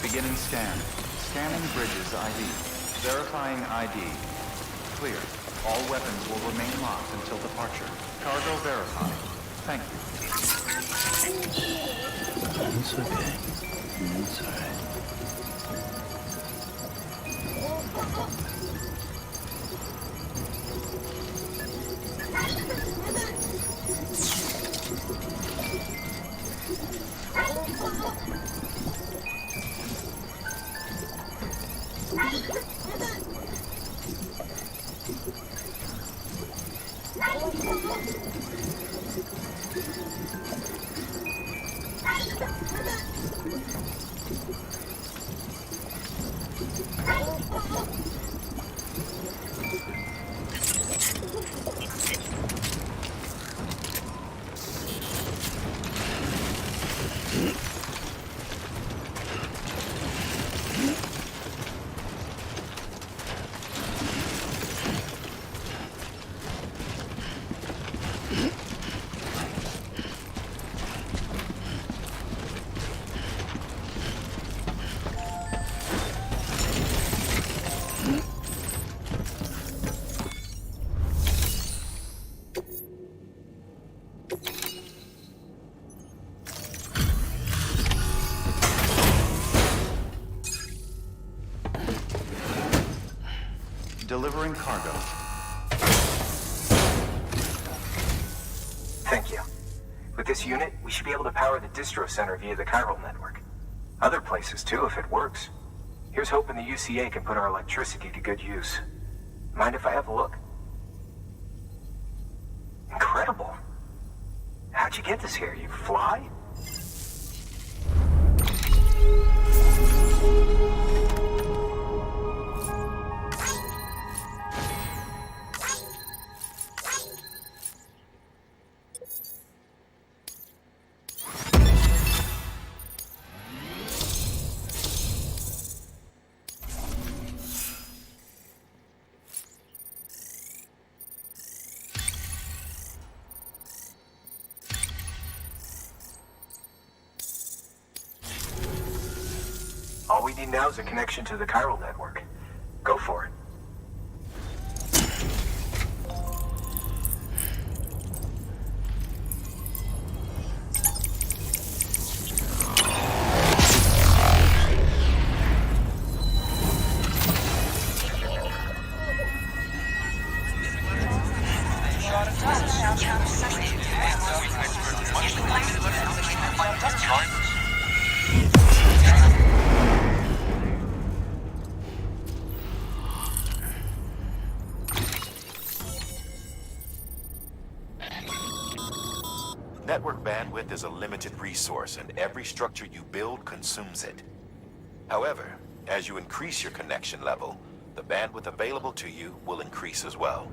Beginning scan. Scanning bridges ID. Verifying ID. Clear. All weapons will remain locked until departure. Cargo verified. Thank you. It's okay. It's alright. Delivering cargo. Thank you. With this unit, we should be able to power the distro center via the chiral network. Other places too, if it works. Here's hoping the UCA can put our electricity to good use. Mind if I have a look? Incredible. How'd you get this here? You fly? All we need now is a connection to the chiral network. Go for it. Network bandwidth is a limited resource, and every structure you build consumes it. However, as you increase your connection level, the bandwidth available to you will increase as well.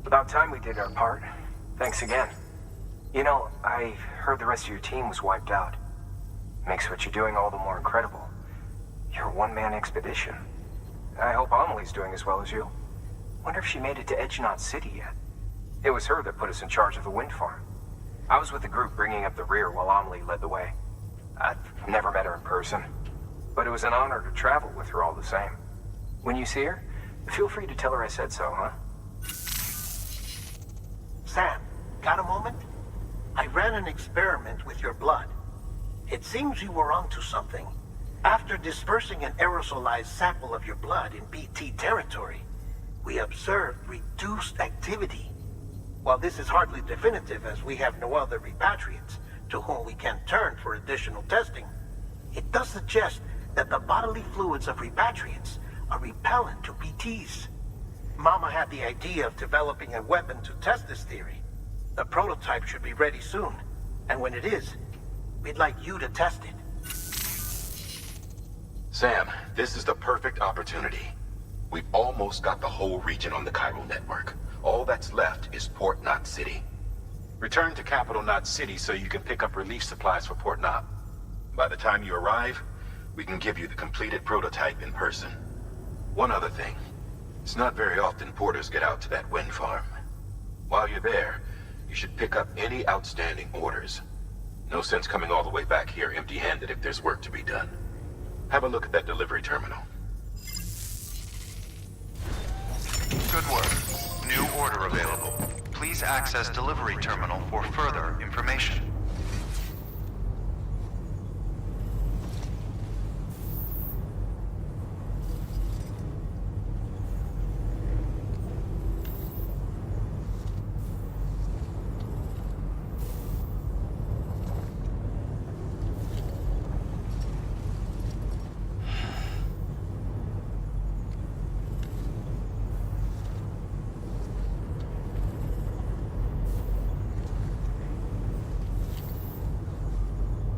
About time we did our part. Thanks again. You know, I heard the rest of your team was wiped out. Makes what you're doing all the more incredible. You're a one-man expedition. I hope Amelie's doing as well as you. Wonder if she made it to Edgenot City yet. It was her that put us in charge of the wind farm. I was with the group bringing up the rear while Amelie led the way. I've never met her in person, but it was an honor to travel with her all the same. When you see her, feel free to tell her I said so, huh? Sam, got a moment? I ran an experiment with your blood. It seems you were onto something. After dispersing an aerosolized sample of your blood in BT territory, we observed reduced activity. While this is hardly definitive as we have no other repatriants, to whom we can turn for additional testing, it does suggest that the bodily fluids of repatriates are repellent to BTs. Mama had the idea of developing a weapon to test this theory. The prototype should be ready soon, and when it is, we'd like you to test it. Sam, this is the perfect opportunity. We've almost got the whole region on the Cairo network. All that's left is Port Knot City. Return to Capital Knot City so you can pick up relief supplies for Port Knot. By the time you arrive, we can give you the completed prototype in person. One other thing. It's not very often porters get out to that wind farm. While you're there, you should pick up any outstanding orders. No sense coming all the way back here empty-handed if there's work to be done. Have a look at that delivery terminal. Good work. New order available. Please access delivery terminal for further information.